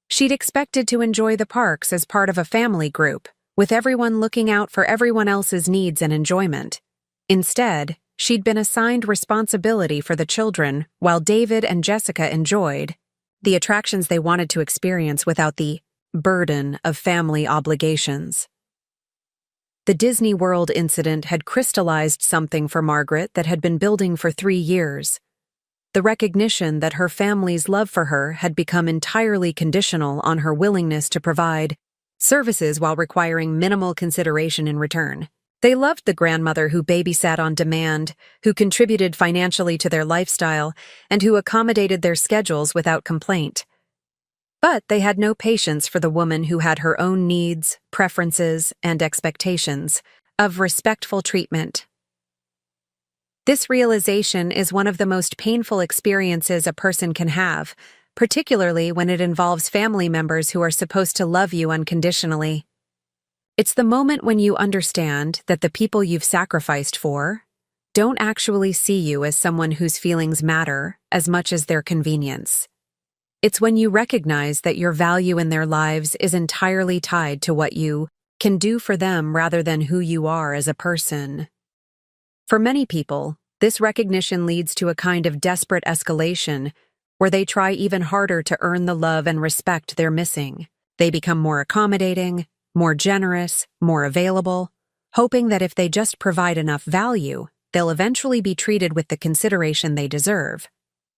She'd expected to enjoy the parks as part of a family group, with everyone looking out for everyone else's needs and enjoyment. Instead, she'd been assigned responsibility for the children while David and Jessica enjoyed the attractions they wanted to experience without the burden of family obligations. The Disney World incident had crystallized something for Margaret that had been building for 3 years. The recognition that her family's love for her had become entirely conditional on her willingness to provide services while requiring minimal consideration in return. They loved the grandmother who babysat on demand, who contributed financially to their lifestyle, and who accommodated their schedules without complaint. But they had no patience for the woman who had her own needs, preferences, and expectations of respectful treatment. This realization is one of the most painful experiences a person can have, particularly when it involves family members who are supposed to love you unconditionally. It's the moment when you understand that the people you've sacrificed for don't actually see you as someone whose feelings matter as much as their convenience. It's when you recognize that your value in their lives is entirely tied to what you can do for them rather than who you are as a person. For many people, this recognition leads to a kind of desperate escalation where they try even harder to earn the love and respect they're missing. They become more accommodating, more generous, more available, hoping that if they just provide enough value, they'll eventually be treated with the consideration they deserve.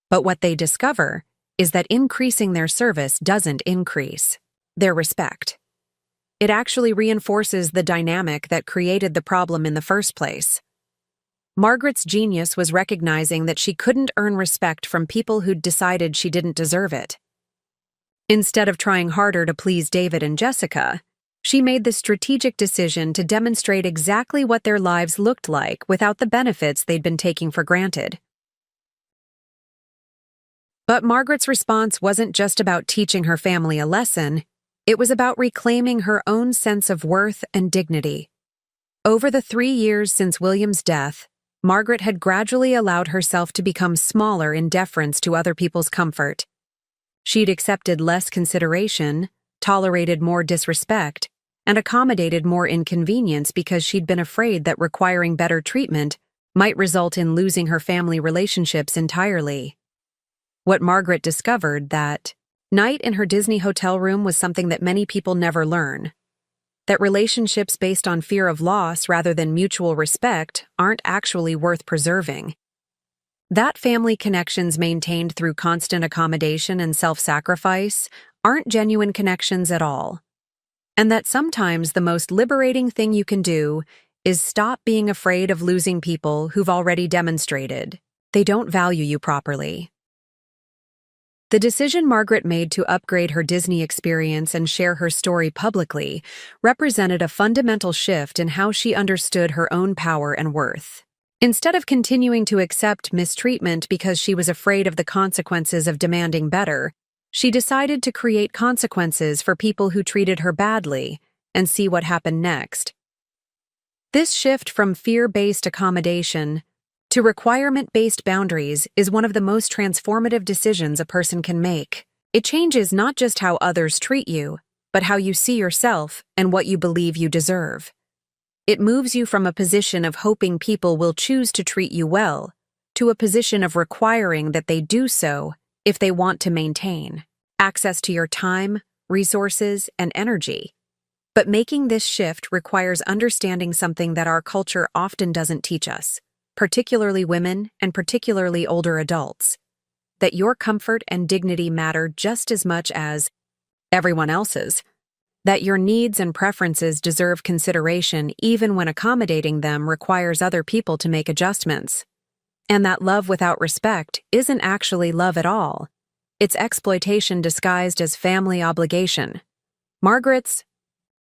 But what they discover is that increasing their service doesn't increase their respect. It actually reinforces the dynamic that created the problem in the first place. Margaret's genius was recognizing that she couldn't earn respect from people who'd decided she didn't deserve it. Instead of trying harder to please David and Jessica, she made the strategic decision to demonstrate exactly what their lives looked like without the benefits they'd been taking for granted. But Margaret's response wasn't just about teaching her family a lesson, it was about reclaiming her own sense of worth and dignity. Over the 3 years since William's death, Margaret had gradually allowed herself to become smaller in deference to other people's comfort. She'd accepted less consideration, tolerated more disrespect, and accommodated more inconvenience because she'd been afraid that requiring better treatment might result in losing her family relationships entirely. What Margaret discovered that night in her Disney hotel room was something that many people never learn. That relationships based on fear of loss rather than mutual respect aren't actually worth preserving. That family connections maintained through constant accommodation and self-sacrifice aren't genuine connections at all. And that sometimes the most liberating thing you can do is stop being afraid of losing people who've already demonstrated they don't value you properly. The decision Margaret made to upgrade her Disney experience and share her story publicly represented a fundamental shift in how she understood her own power and worth. Instead of continuing to accept mistreatment because she was afraid of the consequences of demanding better, she decided to create consequences for people who treated her badly and see what happened next. This shift from fear-based accommodation to requirement-based boundaries is one of the most transformative decisions a person can make. It changes not just how others treat you, but how you see yourself and what you believe you deserve. It moves you from a position of hoping people will choose to treat you well to a position of requiring that they do so if they want to maintain access to your time, resources, and energy. But making this shift requires understanding something that our culture often doesn't teach us, particularly women and particularly older adults, that your comfort and dignity matter just as much as everyone else's, that your needs and preferences deserve consideration even when accommodating them requires other people to make adjustments, and that love without respect isn't actually love at all. It's exploitation disguised as family obligation. Margaret's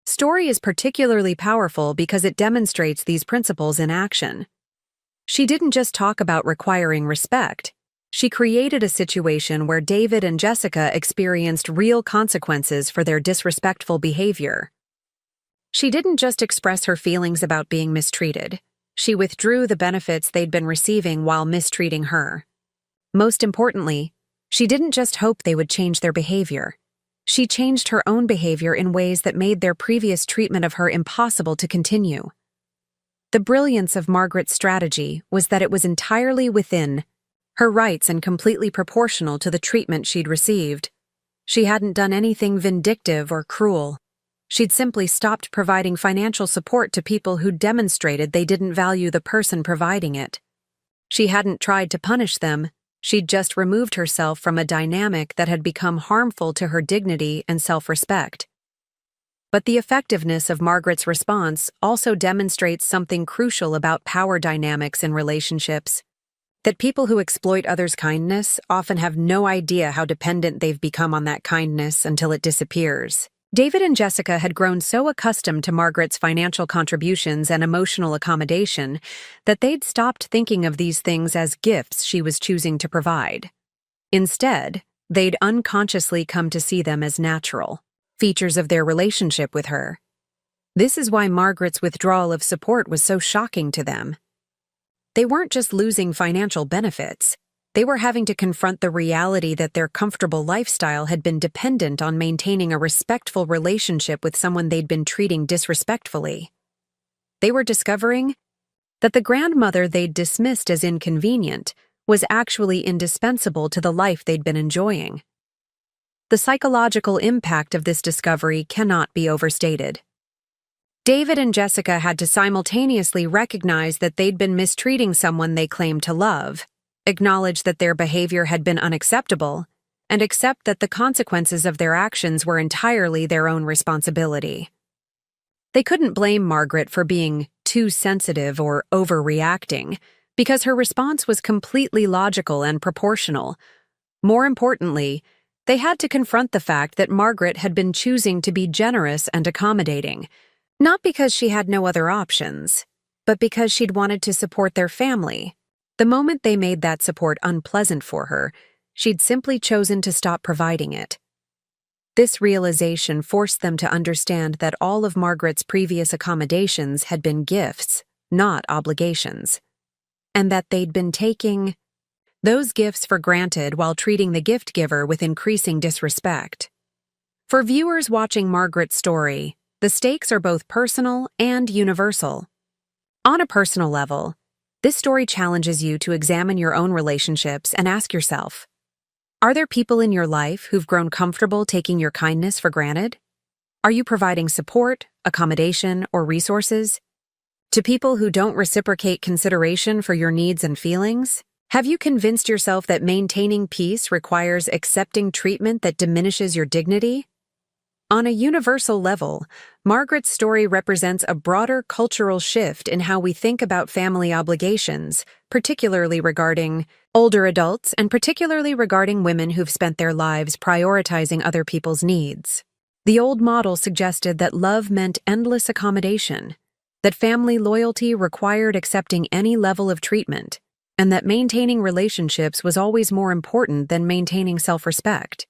story is particularly powerful because it demonstrates these principles in action. She didn't just talk about requiring respect. She created a situation where David and Jessica experienced real consequences for their disrespectful behavior. She didn't just express her feelings about being mistreated. She withdrew the benefits they'd been receiving while mistreating her. Most importantly, she didn't just hope they would change their behavior. She changed her own behavior in ways that made their previous treatment of her impossible to continue. The brilliance of Margaret's strategy was that it was entirely within her rights and completely proportional to the treatment she'd received. She hadn't done anything vindictive or cruel. She'd simply stopped providing financial support to people who demonstrated they didn't value the person providing it. She hadn't tried to punish them. She'd just removed herself from a dynamic that had become harmful to her dignity and self-respect. But the effectiveness of Margaret's response also demonstrates something crucial about power dynamics in relationships. That people who exploit others' kindness often have no idea how dependent they've become on that kindness until it disappears. David and Jessica had grown so accustomed to Margaret's financial contributions and emotional accommodation that they'd stopped thinking of these things as gifts she was choosing to provide. Instead, they'd unconsciously come to see them as natural features of their relationship with her. This is why Margaret's withdrawal of support was so shocking to them. They weren't just losing financial benefits. They were having to confront the reality that their comfortable lifestyle had been dependent on maintaining a respectful relationship with someone they'd been treating disrespectfully. They were discovering that the grandmother they'd dismissed as inconvenient was actually indispensable to the life they'd been enjoying. The psychological impact of this discovery cannot be overstated. David and Jessica had to simultaneously recognize that they'd been mistreating someone they claimed to love, acknowledge that their behavior had been unacceptable, and accept that the consequences of their actions were entirely their own responsibility. They couldn't blame Margaret for being too sensitive or overreacting, because her response was completely logical and proportional. More importantly, they had to confront the fact that Margaret had been choosing to be generous and accommodating, not because she had no other options, but because she'd wanted to support their family. The moment they made that support unpleasant for her, she'd simply chosen to stop providing it. This realization forced them to understand that all of Margaret's previous accommodations had been gifts, not obligations, and that they'd been taking those gifts for granted while treating the gift giver with increasing disrespect. For viewers watching Margaret's story, the stakes are both personal and universal. On a personal level, this story challenges you to examine your own relationships and ask yourself, are there people in your life who've grown comfortable taking your kindness for granted? Are you providing support, accommodation, or resources to people who don't reciprocate consideration for your needs and feelings? Have you convinced yourself that maintaining peace requires accepting treatment that diminishes your dignity? On a universal level, Margaret's story represents a broader cultural shift in how we think about family obligations, particularly regarding older adults and particularly regarding women who've spent their lives prioritizing other people's needs. The old model suggested that love meant endless accommodation, that family loyalty required accepting any level of treatment, and that maintaining relationships was always more important than maintaining self-respect.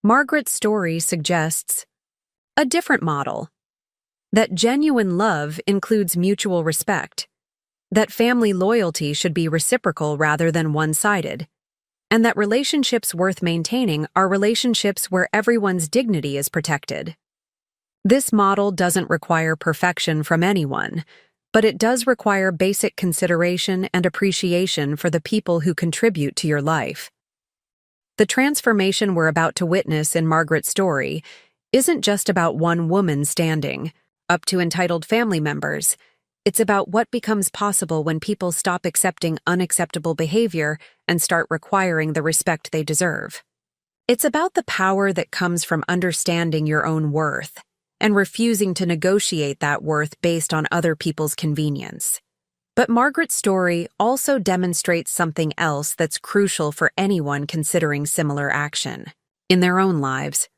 Margaret's story suggests a different model, that genuine love includes mutual respect, that family loyalty should be reciprocal rather than one-sided, and that relationships worth maintaining are relationships where everyone's dignity is protected. This model doesn't require perfection from anyone, but it does require basic consideration and appreciation for the people who contribute to your life. The transformation we're about to witness in Margaret's story isn't just about one woman standing up to entitled family members. It's about what becomes possible when people stop accepting unacceptable behavior and start requiring the respect they deserve. It's about the power that comes from understanding your own worth and refusing to negotiate that worth based on other people's convenience. But Margaret's story also demonstrates something else that's crucial for anyone considering similar action in their own lives: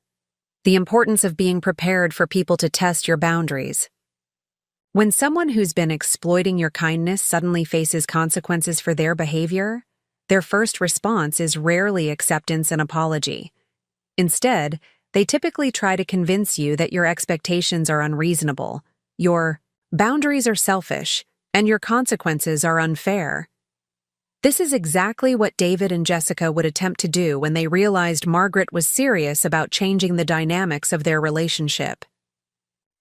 the importance of being prepared for people to test your boundaries. When someone who's been exploiting your kindness suddenly faces consequences for their behavior, their first response is rarely acceptance and apology. Instead, they typically try to convince you that your expectations are unreasonable, your boundaries are selfish, and your consequences are unfair. This is exactly what David and Jessica would attempt to do when they realized Margaret was serious about changing the dynamics of their relationship.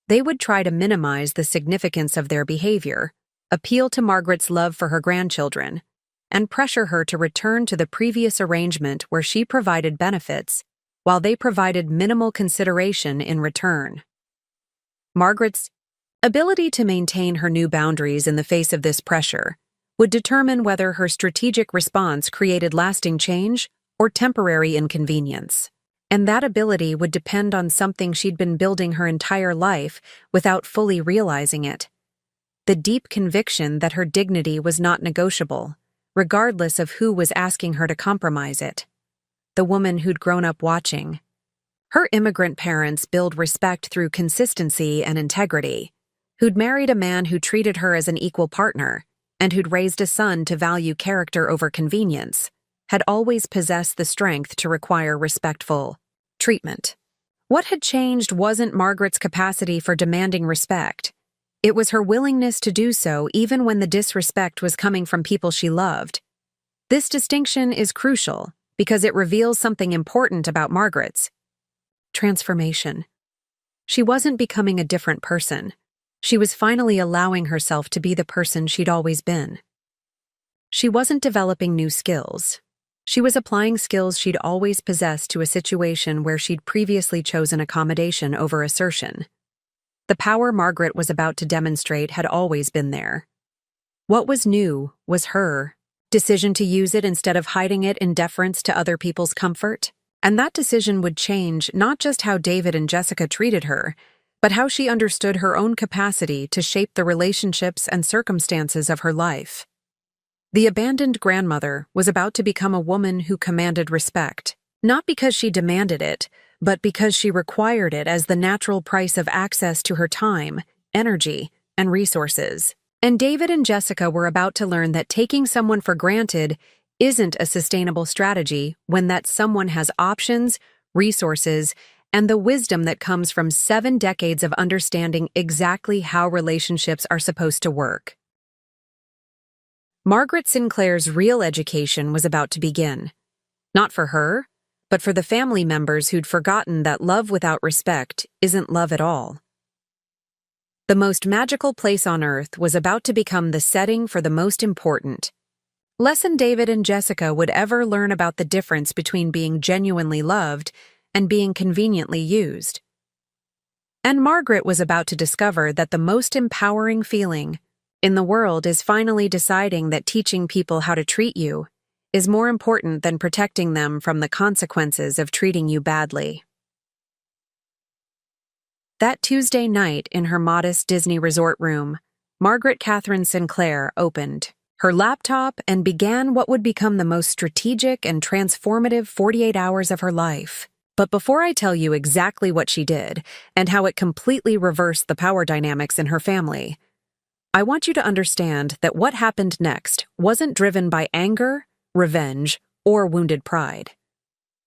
They would try to minimize the significance of their behavior, appeal to Margaret's love for her grandchildren, and pressure her to return to the previous arrangement where she provided benefits while they provided minimal consideration in return. Margaret's ability to maintain her new boundaries in the face of this pressure would determine whether her strategic response created lasting change or temporary inconvenience. And that ability would depend on something she'd been building her entire life without fully realizing it. The deep conviction that her dignity was not negotiable, regardless of who was asking her to compromise it. The woman who'd grown up watching. Her immigrant parents built respect through consistency and integrity, who'd married a man who treated her as an equal partner, and who'd raised a son to value character over convenience, had always possessed the strength to require respectful treatment. What had changed wasn't Margaret's capacity for demanding respect. It was her willingness to do so even when the disrespect was coming from people she loved. This distinction is crucial because it reveals something important about Margaret's transformation. She wasn't becoming a different person. She was finally allowing herself to be the person she'd always been. She wasn't developing new skills. She was applying skills she'd always possessed to a situation where she'd previously chosen accommodation over assertion. The power Margaret was about to demonstrate had always been there. What was new was her decision to use it instead of hiding it in deference to other people's comfort. And that decision would change not just how David and Jessica treated her, but how she understood her own capacity to shape the relationships and circumstances of her life. The abandoned grandmother was about to become a woman who commanded respect, not because she demanded it, but because she required it as the natural price of access to her time, energy, and resources. And David and Jessica were about to learn that taking someone for granted isn't a sustainable strategy when that someone has options, resources, and the wisdom that comes from 7 decades of understanding exactly how relationships are supposed to work. Margaret Sinclair's real education was about to begin. Not for her, but for the family members who'd forgotten that love without respect isn't love at all. The most magical place on earth was about to become the setting for the most important lesson David and Jessica would ever learn about the difference between being genuinely loved and being conveniently used. And Margaret was about to discover that the most empowering feeling in the world is finally deciding that teaching people how to treat you is more important than protecting them from the consequences of treating you badly. That Tuesday night in her modest Disney resort room, Margaret Catherine Sinclair opened her laptop and began what would become the most strategic and transformative 48 hours of her life. But before I tell you exactly what she did and how it completely reversed the power dynamics in her family, I want you to understand that what happened next wasn't driven by anger, revenge, or wounded pride.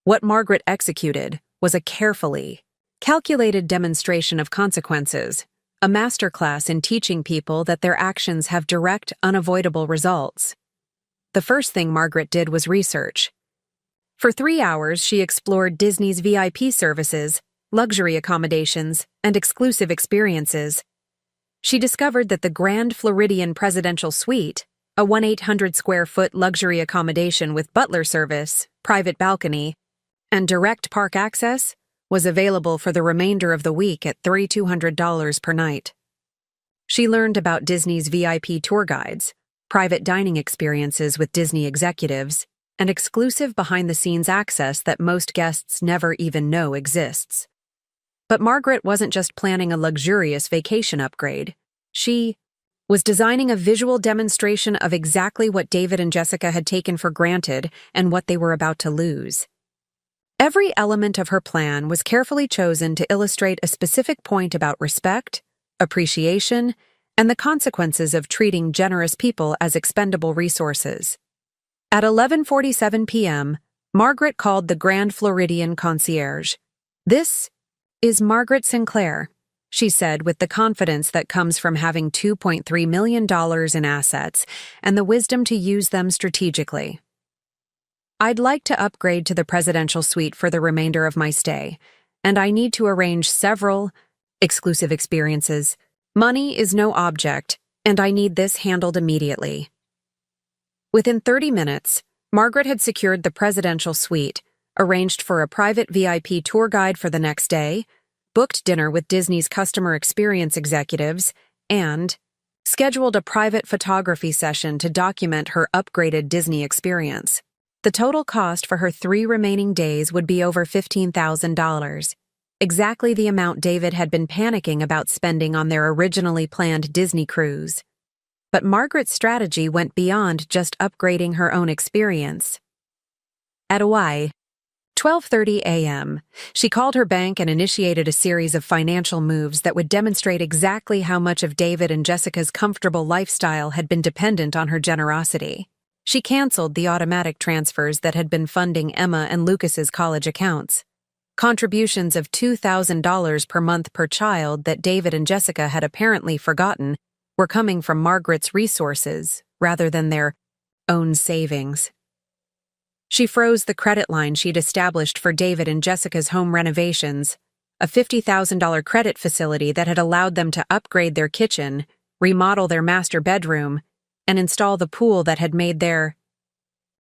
What Margaret executed was a carefully calculated demonstration of consequences, a masterclass in teaching people that their actions have direct, unavoidable results. The first thing Margaret did was research. For 3 hours, she explored Disney's VIP services, luxury accommodations, and exclusive experiences. She discovered that the Grand Floridian Presidential Suite, a 1,800-square-foot luxury accommodation with butler service, private balcony, and direct park access, was available for the remainder of the week at $3,200 per night. She learned about Disney's VIP tour guides, private dining experiences with Disney executives, and exclusive behind-the-scenes access that most guests never even know exists. But Margaret wasn't just planning a luxurious vacation upgrade. She was designing a visual demonstration of exactly what David and Jessica had taken for granted and what they were about to lose. Every element of her plan was carefully chosen to illustrate a specific point about respect, appreciation, and the consequences of treating generous people as expendable resources. At 11:47 p.m., Margaret called the Grand Floridian concierge. "This is Margaret Sinclair," she said with the confidence that comes from having $2.3 million in assets and the wisdom to use them strategically. "I'd like to upgrade to the presidential suite for the remainder of my stay, and I need to arrange several exclusive experiences. Money is no object, and I need this handled immediately." Within 30 minutes, Margaret had secured the presidential suite, arranged for a private VIP tour guide for the next day, booked dinner with Disney's customer experience executives, and scheduled a private photography session to document her upgraded Disney experience. The total cost for her 3 remaining days would be over $15,000, exactly the amount David had been panicking about spending on their originally planned Disney cruise. But Margaret's strategy went beyond just upgrading her own experience. At Hawaii, 12:30 a.m., she called her bank and initiated a series of financial moves that would demonstrate exactly how much of David and Jessica's comfortable lifestyle had been dependent on her generosity. She canceled the automatic transfers that had been funding Emma and Lucas's college accounts. Contributions of $2,000 per month per child that David and Jessica had apparently forgotten were coming from Margaret's resources rather than their own savings. She froze the credit line she'd established for David and Jessica's home renovations, a $50,000 credit facility that had allowed them to upgrade their kitchen, remodel their master bedroom, and install the pool that had made their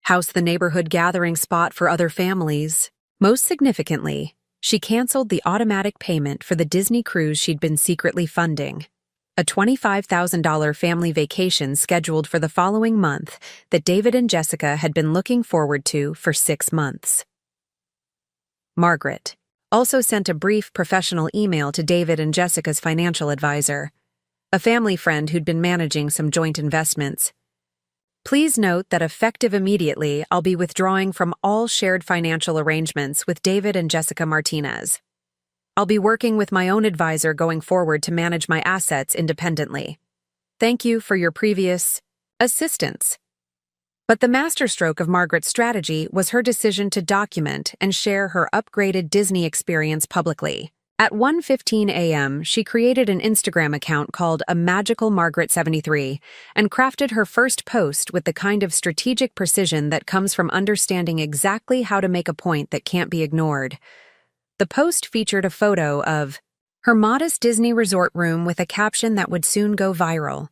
house the neighborhood gathering spot for other families. Most significantly, she canceled the automatic payment for the Disney cruise she'd been secretly funding, a $25,000 family vacation scheduled for the following month that David and Jessica had been looking forward to for 6 months. Margaret also sent a brief professional email to David and Jessica's financial advisor, a family friend who'd been managing some joint investments. Please note that effective immediately, I'll be withdrawing from all shared financial arrangements with David and Jessica Martinez. I'll be working with my own advisor going forward to manage my assets independently. Thank you for your previous assistance. But the masterstroke of Margaret's strategy was her decision to document and share her upgraded Disney experience publicly. At 1:15 a.m., she created an Instagram account called A Magical Margaret 73 and crafted her first post with the kind of strategic precision that comes from understanding exactly how to make a point that can't be ignored. The post featured a photo of her modest Disney resort room with a caption that would soon go viral.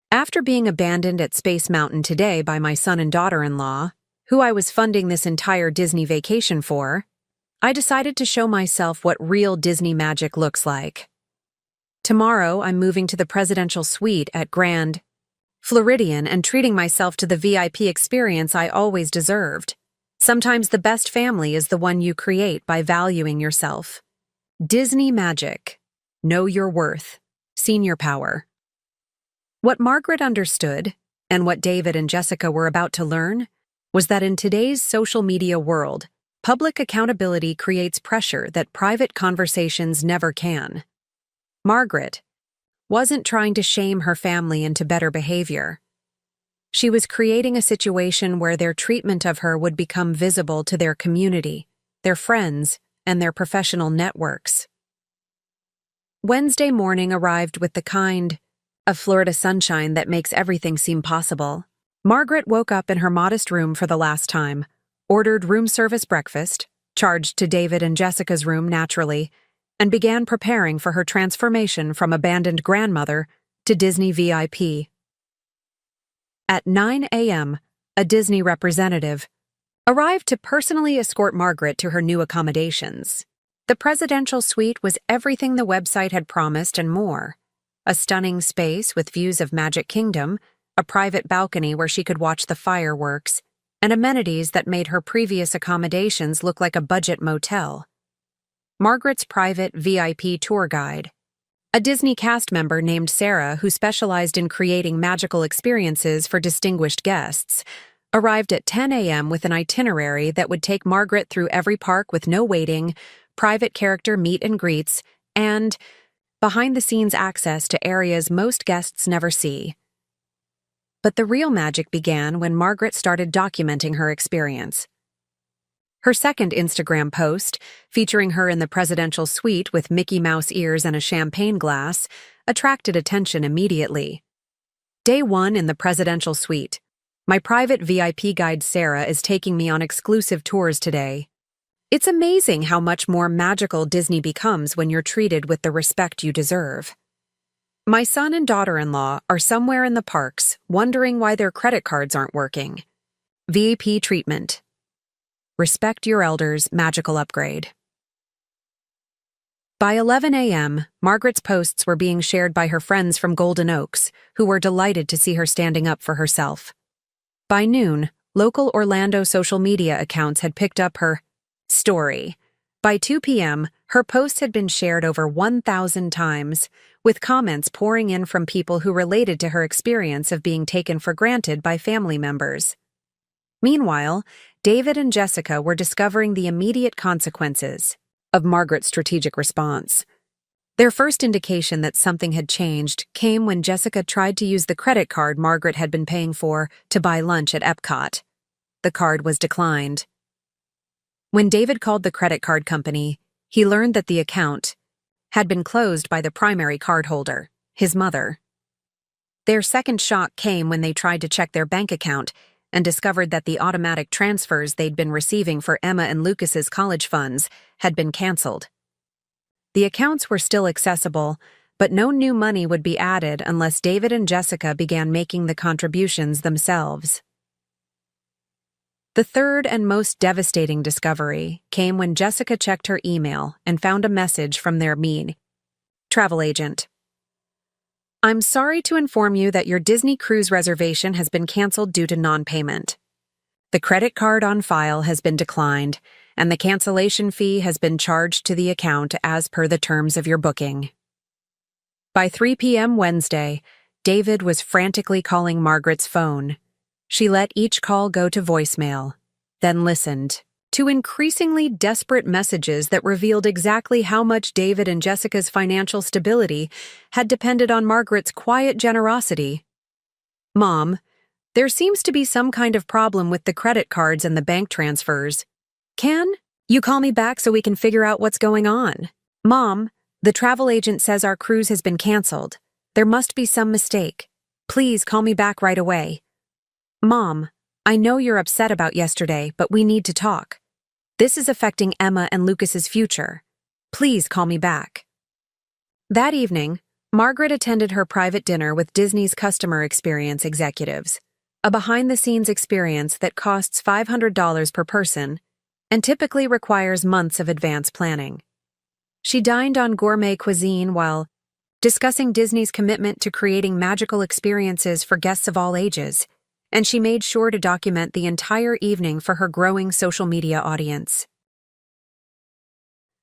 After being abandoned at Space Mountain today by my son and daughter-in-law, who I was funding this entire Disney vacation for, I decided to show myself what real Disney magic looks like. Tomorrow, I'm moving to the presidential suite at Grand Floridian and treating myself to the VIP experience I always deserved. Sometimes the best family is the one you create by valuing yourself. Disney magic. Know your worth. Senior power. What Margaret understood, and what David and Jessica were about to learn, was that in today's social media world, public accountability creates pressure that private conversations never can. Margaret wasn't trying to shame her family into better behavior. She was creating a situation where their treatment of her would become visible to their community, their friends, and their professional networks. Wednesday morning arrived with the kind of Florida sunshine that makes everything seem possible. Margaret woke up in her modest room for the last time, ordered room service breakfast, charged to David and Jessica's room naturally, and began preparing for her transformation from abandoned grandmother to Disney VIP. At 9 a.m., a Disney representative arrived to personally escort Margaret to her new accommodations. The presidential suite was everything the website had promised and more. A stunning space with views of Magic Kingdom, a private balcony where she could watch the fireworks, and amenities that made her previous accommodations look like a budget motel. Margaret's private VIP tour guide, a Disney cast member named Sarah who specialized in creating magical experiences for distinguished guests, arrived at 10 a.m. with an itinerary that would take Margaret through every park with no waiting, private character meet and greets, and behind-the-scenes access to areas most guests never see. But the real magic began when Margaret started documenting her experience. Her second Instagram post, featuring her in the presidential suite with Mickey Mouse ears and a champagne glass, attracted attention immediately. Day 1 in the presidential suite. My private VIP guide Sarah is taking me on exclusive tours today. It's amazing how much more magical Disney becomes when you're treated with the respect you deserve. My son and daughter-in-law are somewhere in the parks, wondering why their credit cards aren't working. VIP treatment. Respect your elders' magical upgrade. By 11 a.m., Margaret's posts were being shared by her friends from Golden Oaks, who were delighted to see her standing up for herself. By noon, local Orlando social media accounts had picked up her story. By 2 p.m., her post had been shared over 1,000 times, with comments pouring in from people who related to her experience of being taken for granted by family members. Meanwhile, David and Jessica were discovering the immediate consequences of Margaret's strategic response. Their first indication that something had changed came when Jessica tried to use the credit card Margaret had been paying for to buy lunch at Epcot. The card was declined. When David called the credit card company, he learned that the account had been closed by the primary cardholder, his mother. Their second shock came when they tried to check their bank account and discovered that the automatic transfers they'd been receiving for Emma and Lucas's college funds had been canceled. The accounts were still accessible, but no new money would be added unless David and Jessica began making the contributions themselves. The third and most devastating discovery came when Jessica checked her email and found a message from their travel agent. "I'm sorry to inform you that your Disney cruise reservation has been canceled due to non-payment. The credit card on file has been declined, and the cancellation fee has been charged to the account as per the terms of your booking." By 3 p.m. Wednesday, David was frantically calling Margaret's phone. She let each call go to voicemail, then listened to increasingly desperate messages that revealed exactly how much David and Jessica's financial stability had depended on Margaret's quiet generosity. "Mom, there seems to be some kind of problem with the credit cards and the bank transfers. Can you call me back so we can figure out what's going on? Mom, the travel agent says our cruise has been canceled. There must be some mistake. Please call me back right away. Mom, I know you're upset about yesterday, but we need to talk. This is affecting Emma and Lucas's future. Please call me back." That evening, Margaret attended her private dinner with Disney's customer experience executives, a behind-the-scenes experience that costs $500 per person and typically requires months of advance planning. She dined on gourmet cuisine while discussing Disney's commitment to creating magical experiences for guests of all ages, and she made sure to document the entire evening for her growing social media audience.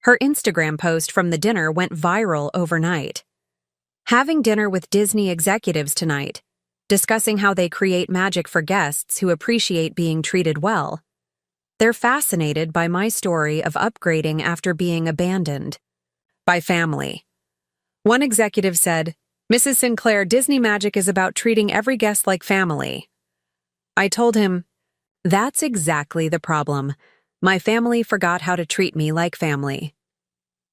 Her Instagram post from the dinner went viral overnight. "Having dinner with Disney executives tonight, discussing how they create magic for guests who appreciate being treated well. They're fascinated by my story of upgrading after being abandoned by family." One executive said, "Mrs. Sinclair, Disney magic is about treating every guest like family." I told him, "That's exactly the problem. My family forgot how to treat me like family."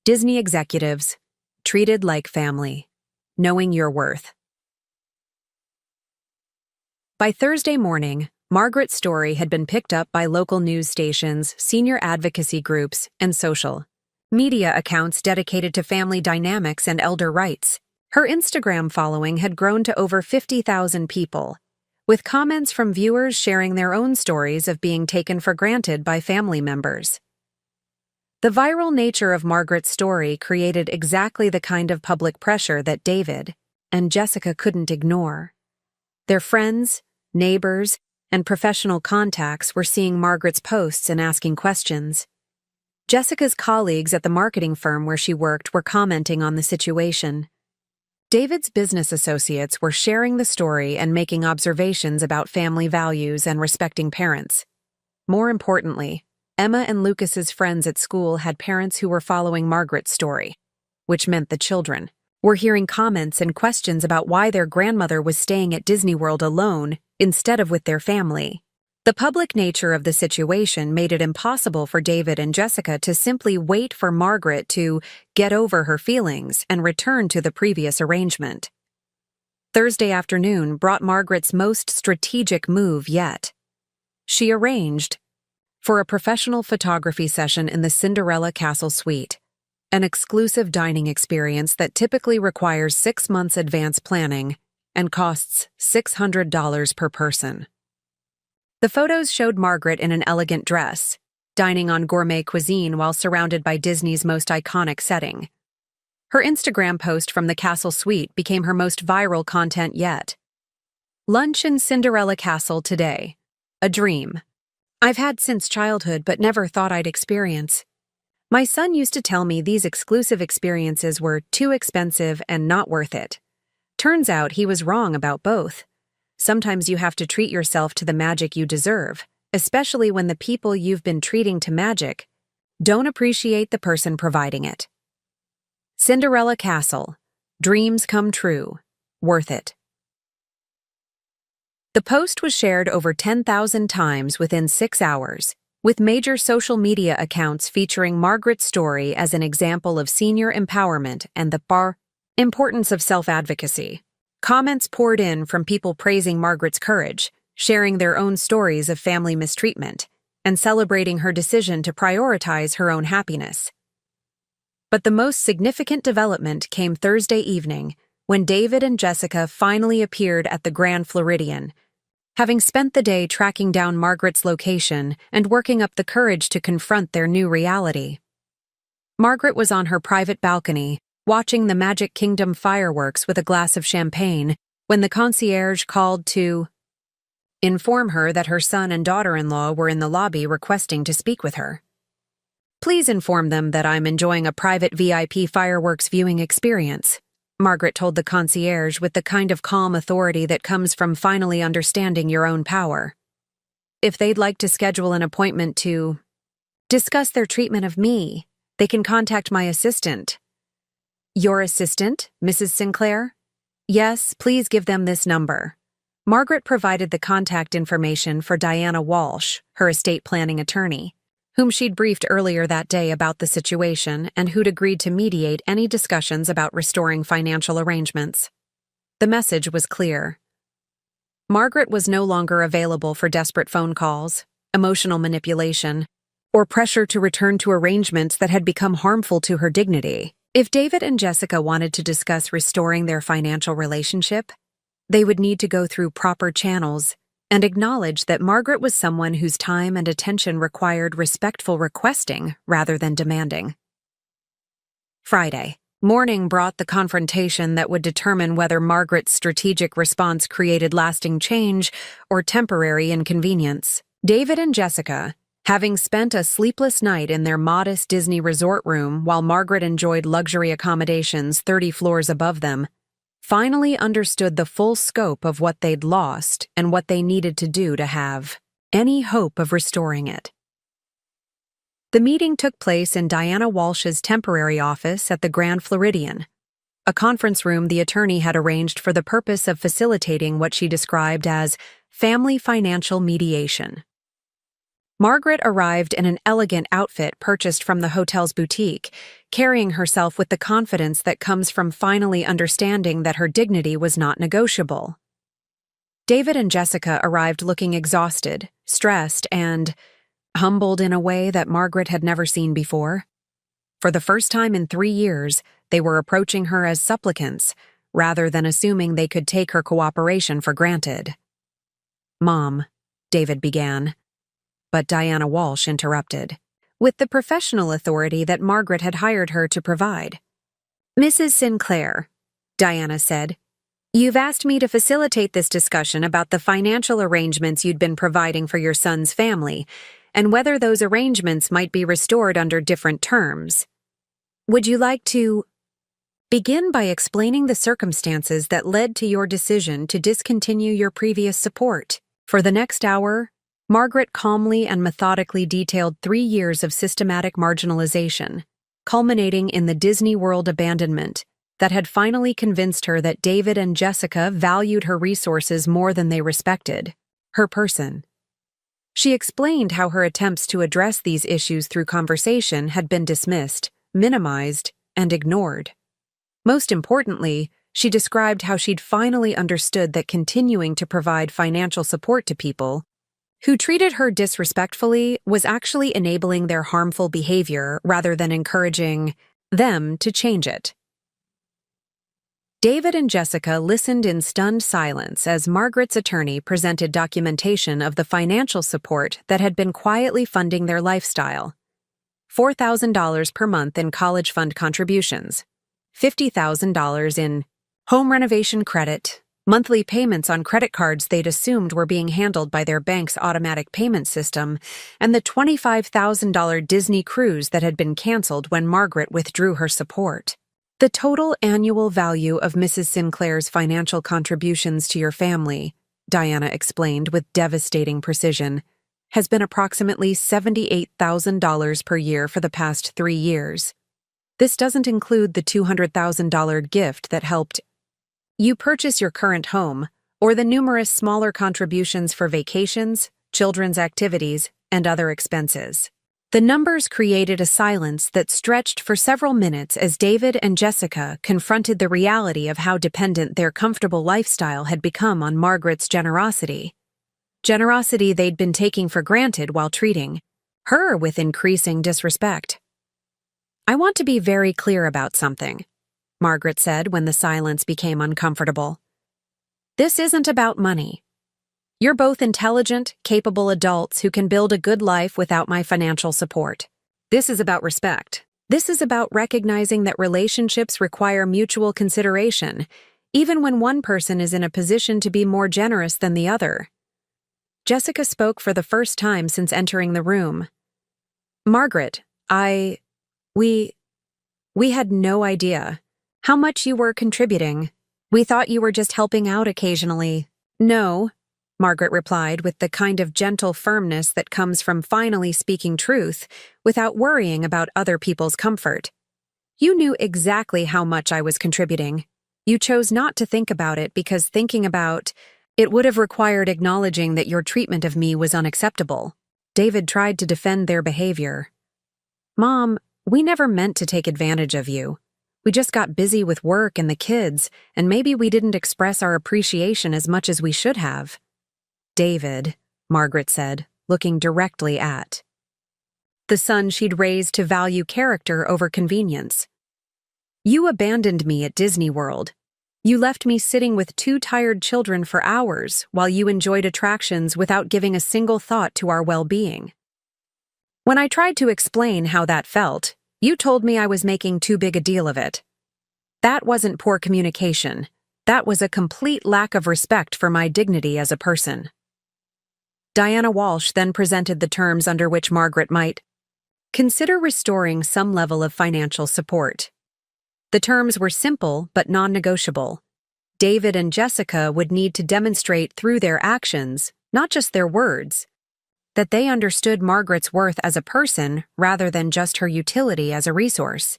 Disney executives, treated like family, knowing your worth. By Thursday morning, Margaret's story had been picked up by local news stations, senior advocacy groups, and social media accounts dedicated to family dynamics and elder rights. Her Instagram following had grown to over 50,000 people, with comments from viewers sharing their own stories of being taken for granted by family members. The viral nature of Margaret's story created exactly the kind of public pressure that David and Jessica couldn't ignore. Their friends, neighbors, and professional contacts were seeing Margaret's posts and asking questions. Jessica's colleagues at the marketing firm where she worked were commenting on the situation. David's business associates were sharing the story and making observations about family values and respecting parents. More importantly, Emma and Lucas's friends at school had parents who were following Margaret's story, which meant the children were hearing comments and questions about why their grandmother was staying at Disney World alone instead of with their family. The public nature of the situation made it impossible for David and Jessica to simply wait for Margaret to get over her feelings and return to the previous arrangement. Thursday afternoon brought Margaret's most strategic move yet. She arranged for a professional photography session in the Cinderella Castle Suite, an exclusive dining experience that typically requires 6 months advance planning and costs $600 per person. The photos showed Margaret in an elegant dress, dining on gourmet cuisine while surrounded by Disney's most iconic setting. Her Instagram post from the Castle Suite became her most viral content yet. "Lunch in Cinderella Castle today. a dream I've had since childhood but never thought I'd experience. My son used to tell me these exclusive experiences were too expensive and not worth it. Turns out he was wrong about both. Sometimes you have to treat yourself to the magic you deserve, especially when the people you've been treating to magic don't appreciate the person providing it. Cinderella Castle. Dreams come true. Worth it. The post was shared over 10,000 times within 6 hours, with major social media accounts featuring Margaret's story as an example of senior empowerment and the importance of self-advocacy. Comments poured in from people praising Margaret's courage, sharing their own stories of family mistreatment, and celebrating her decision to prioritize her own happiness. But the most significant development came Thursday evening, when David and Jessica finally appeared at the Grand Floridian, having spent the day tracking down Margaret's location and working up the courage to confront their new reality. Margaret was on her private balcony, watching the Magic Kingdom fireworks with a glass of champagne, when the concierge called to inform her that her son and daughter-in-law were in the lobby requesting to speak with her. "Please inform them that I'm enjoying a private VIP fireworks viewing experience," Margaret told the concierge with the kind of calm authority that comes from finally understanding your own power. "If they'd like to schedule an appointment to discuss their treatment of me, they can contact my assistant." "Your assistant, Mrs. Sinclair?" "Yes, please give them this number." Margaret provided the contact information for Diana Walsh, her estate planning attorney, whom she'd briefed earlier that day about the situation and who'd agreed to mediate any discussions about restoring financial arrangements. The message was clear. Margaret was no longer available for desperate phone calls, emotional manipulation, or pressure to return to arrangements that had become harmful to her dignity. If David and Jessica wanted to discuss restoring their financial relationship, they would need to go through proper channels and acknowledge that Margaret was someone whose time and attention required respectful requesting rather than demanding. Friday morning brought the confrontation that would determine whether Margaret's strategic response created lasting change or temporary inconvenience. David and Jessica, having spent a sleepless night in their modest Disney resort room while Margaret enjoyed luxury accommodations 30 floors above them, finally understood the full scope of what they'd lost and what they needed to do to have any hope of restoring it. The meeting took place in Diana Walsh's temporary office at the Grand Floridian, a conference room the attorney had arranged for the purpose of facilitating what she described as family financial mediation. Margaret arrived in an elegant outfit purchased from the hotel's boutique, carrying herself with the confidence that comes from finally understanding that her dignity was not negotiable. David and Jessica arrived looking exhausted, stressed, and humbled in a way that Margaret had never seen before. For the first time in 3 years, they were approaching her as supplicants, rather than assuming they could take her cooperation for granted. "Mom," David began. But Diana Walsh interrupted, with the professional authority that Margaret had hired her to provide. "Mrs. Sinclair," Diana said, "you've asked me to facilitate this discussion about the financial arrangements you'd been providing for your son's family, and whether those arrangements might be restored under different terms. Would you like to begin by explaining the circumstances that led to your decision to discontinue your previous support?" For the next hour, Margaret calmly and methodically detailed 3 years of systematic marginalization, culminating in the Disney World abandonment that had finally convinced her that David and Jessica valued her resources more than they respected her person. She explained how her attempts to address these issues through conversation had been dismissed, minimized, and ignored. Most importantly, she described how she'd finally understood that continuing to provide financial support to people who treated her disrespectfully was actually enabling their harmful behavior rather than encouraging them to change it. David and Jessica listened in stunned silence as Margaret's attorney presented documentation of the financial support that had been quietly funding their lifestyle. $4,000 per month in college fund contributions, $50,000 in home renovation credit, monthly payments on credit cards they'd assumed were being handled by their bank's automatic payment system, and the $25,000 Disney cruise that had been canceled when Margaret withdrew her support. The total annual value of Mrs. Sinclair's financial contributions to your family, Diana explained with devastating precision, has been approximately $78,000 per year for the past 3 years. This doesn't include the $200,000 gift that helped you purchase your current home, or the numerous smaller contributions for vacations, children's activities, and other expenses. The numbers created a silence that stretched for several minutes as David and Jessica confronted the reality of how dependent their comfortable lifestyle had become on Margaret's generosity. Generosity they'd been taking for granted while treating her with increasing disrespect. "I want to be very clear about something," Margaret said when the silence became uncomfortable. "This isn't about money. You're both intelligent, capable adults who can build a good life without my financial support. This is about respect. This is about recognizing that relationships require mutual consideration, even when one person is in a position to be more generous than the other." Jessica spoke for the first time since entering the room. "Margaret, we had no idea how much you were contributing. We thought you were just helping out occasionally." "No," Margaret replied with the kind of gentle firmness that comes from finally speaking truth without worrying about other people's comfort. "You knew exactly how much I was contributing. You chose not to think about it because thinking about it would have required acknowledging that your treatment of me was unacceptable." David tried to defend their behavior. "Mom, we never meant to take advantage of you. We just got busy with work and the kids, and maybe we didn't express our appreciation as much as we should have." "David," Margaret said, looking directly at the son she'd raised to value character over convenience. "You abandoned me at Disney World. You left me sitting with 2 tired children for hours while you enjoyed attractions without giving a single thought to our well-being. When I tried to explain how that felt, you told me I was making too big a deal of it. That wasn't poor communication. That was a complete lack of respect for my dignity as a person." Diana Walsh then presented the terms under which Margaret might consider restoring some level of financial support. The terms were simple but non-negotiable. David and Jessica would need to demonstrate through their actions, not just their words, that they understood Margaret's worth as a person rather than just her utility as a resource.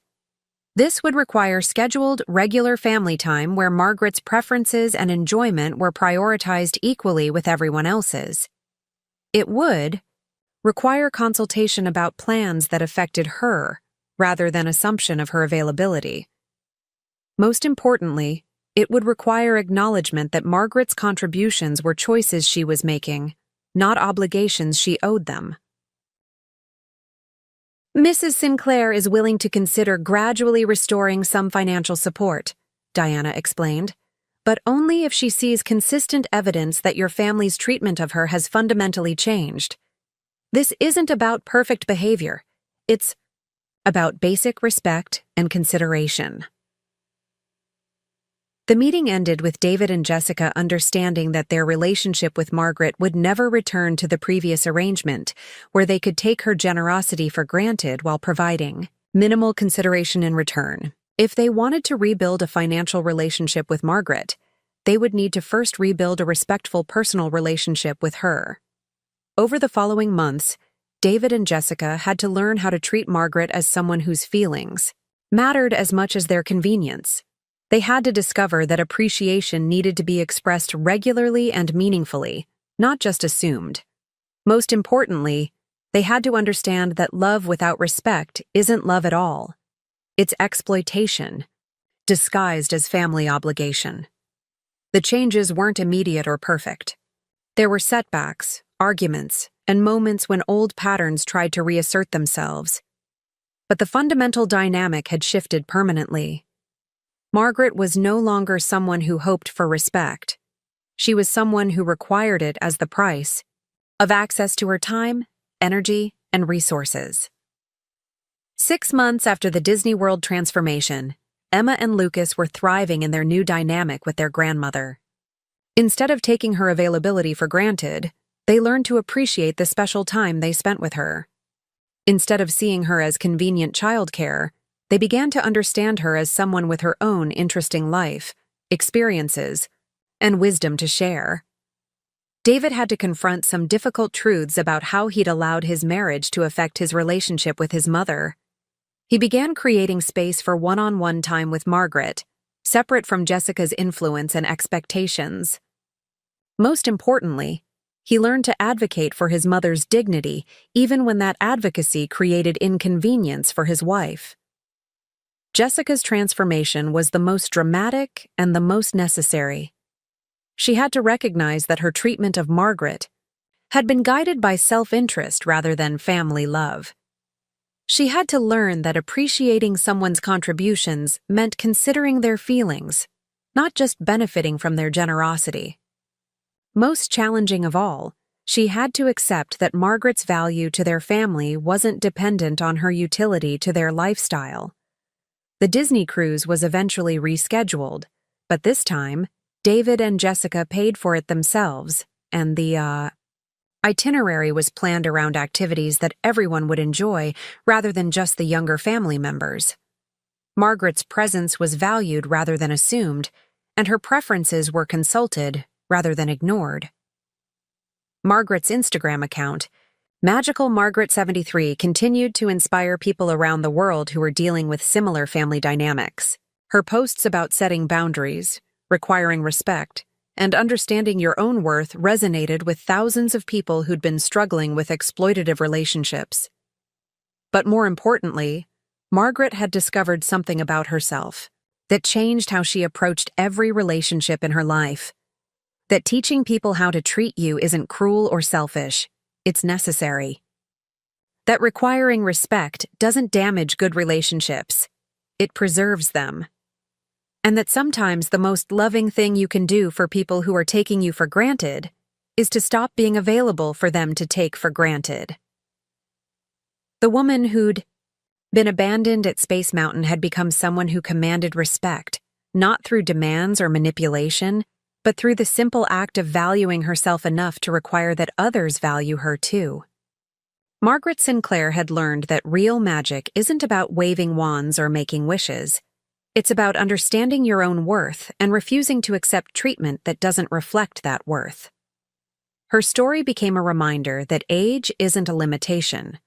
This would require scheduled, regular family time where Margaret's preferences and enjoyment were prioritized equally with everyone else's. It would require consultation about plans that affected her rather than assumption of her availability. Most importantly, it would require acknowledgement that Margaret's contributions were choices she was making, not obligations she owed them. "Mrs. Sinclair is willing to consider gradually restoring some financial support," Diana explained, "but only if she sees consistent evidence that your family's treatment of her has fundamentally changed. This isn't about perfect behavior. It's about basic respect and consideration." The meeting ended with David and Jessica understanding that their relationship with Margaret would never return to the previous arrangement, where they could take her generosity for granted while providing minimal consideration in return. If they wanted to rebuild a financial relationship with Margaret, they would need to first rebuild a respectful personal relationship with her. Over the following months, David and Jessica had to learn how to treat Margaret as someone whose feelings mattered as much as their convenience. They had to discover that appreciation needed to be expressed regularly and meaningfully, not just assumed. Most importantly, they had to understand that love without respect isn't love at all. It's exploitation, disguised as family obligation. The changes weren't immediate or perfect. There were setbacks, arguments, and moments when old patterns tried to reassert themselves. But the fundamental dynamic had shifted permanently. Margaret was no longer someone who hoped for respect. She was someone who required it as the price of access to her time, energy, and resources. 6 months after the Disney World transformation, Emma and Lucas were thriving in their new dynamic with their grandmother. Instead of taking her availability for granted, they learned to appreciate the special time they spent with her. Instead of seeing her as convenient childcare, they began to understand her as someone with her own interesting life, experiences, and wisdom to share. David had to confront some difficult truths about how he'd allowed his marriage to affect his relationship with his mother. He began creating space for one-on-one time with Margaret, separate from Jessica's influence and expectations. Most importantly, he learned to advocate for his mother's dignity, even when that advocacy created inconvenience for his wife. Jessica's transformation was the most dramatic and the most necessary. She had to recognize that her treatment of Margaret had been guided by self-interest rather than family love. She had to learn that appreciating someone's contributions meant considering their feelings, not just benefiting from their generosity. Most challenging of all, she had to accept that Margaret's value to their family wasn't dependent on her utility to their lifestyle. The Disney cruise was eventually rescheduled, but this time, David and Jessica paid for it themselves, and the itinerary was planned around activities that everyone would enjoy rather than just the younger family members. Margaret's presence was valued rather than assumed, and her preferences were consulted rather than ignored. Margaret's Instagram account, Magical Margaret 73, continued to inspire people around the world who were dealing with similar family dynamics. Her posts about setting boundaries, requiring respect, and understanding your own worth resonated with thousands of people who'd been struggling with exploitative relationships. But more importantly, Margaret had discovered something about herself that changed how she approached every relationship in her life. That teaching people how to treat you isn't cruel or selfish, it's necessary. That requiring respect doesn't damage good relationships, it preserves them. And that sometimes the most loving thing you can do for people who are taking you for granted is to stop being available for them to take for granted. The woman who'd been abandoned at Space Mountain had become someone who commanded respect, not through demands or manipulation, but through the simple act of valuing herself enough to require that others value her too. Margaret Sinclair had learned that real magic isn't about waving wands or making wishes. It's about understanding your own worth and refusing to accept treatment that doesn't reflect that worth. Her story became a reminder that age isn't a limitation.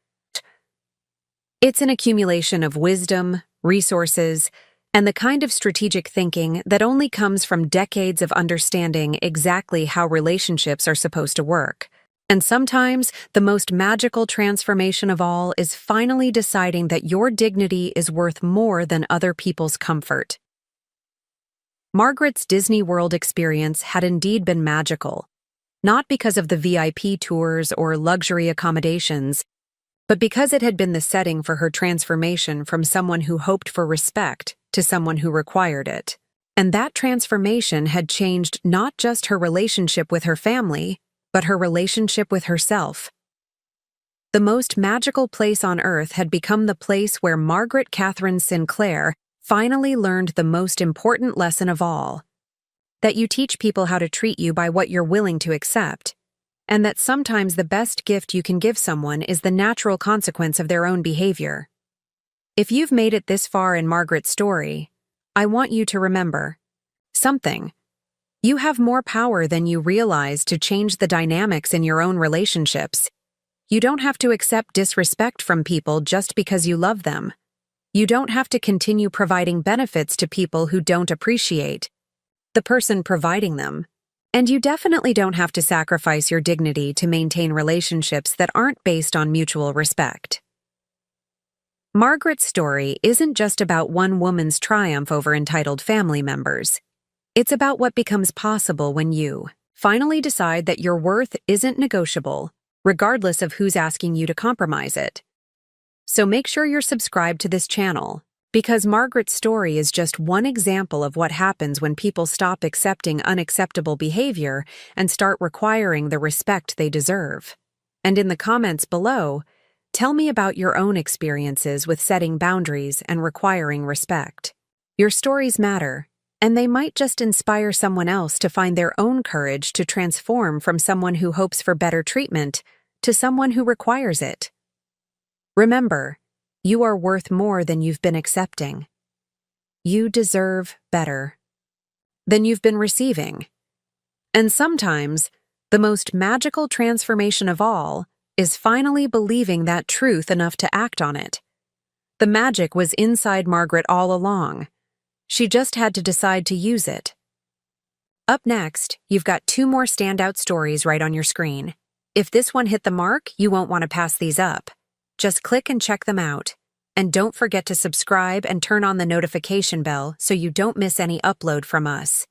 It's an accumulation of wisdom, resources, and the kind of strategic thinking that only comes from decades of understanding exactly how relationships are supposed to work. And sometimes, the most magical transformation of all is finally deciding that your dignity is worth more than other people's comfort. Margaret's Disney World experience had indeed been magical, not because of the VIP tours or luxury accommodations, but because it had been the setting for her transformation from someone who hoped for respect to someone who required it. And that transformation had changed not just her relationship with her family, but her relationship with herself. The most magical place on earth had become the place where Margaret Catherine Sinclair finally learned the most important lesson of all: that you teach people how to treat you by what you're willing to accept, and that sometimes the best gift you can give someone is the natural consequence of their own behavior. If you've made it this far in Margaret's story, I want you to remember something. You have more power than you realize to change the dynamics in your own relationships. You don't have to accept disrespect from people just because you love them. You don't have to continue providing benefits to people who don't appreciate the person providing them. And you definitely don't have to sacrifice your dignity to maintain relationships that aren't based on mutual respect. Margaret's story isn't just about one woman's triumph over entitled family members. It's about what becomes possible when you finally decide that your worth isn't negotiable, regardless of who's asking you to compromise it. So make sure you're subscribed to this channel, because Margaret's story is just one example of what happens when people stop accepting unacceptable behavior and start requiring the respect they deserve. And in the comments below, tell me about your own experiences with setting boundaries and requiring respect. Your stories matter, And they might just inspire someone else to find their own courage to transform from someone who hopes for better treatment to someone who requires it. Remember, you are worth more than you've been accepting. You deserve better than you've been receiving. And sometimes, the most magical transformation of all is finally believing that truth enough to act on it. The magic was inside Margaret all along. She just had to decide to use it. Up next, you've got 2 more standout stories right on your screen. If this one hit the mark, you won't want to pass these up. Just click and check them out. And don't forget to subscribe and turn on the notification bell so you don't miss any upload from us.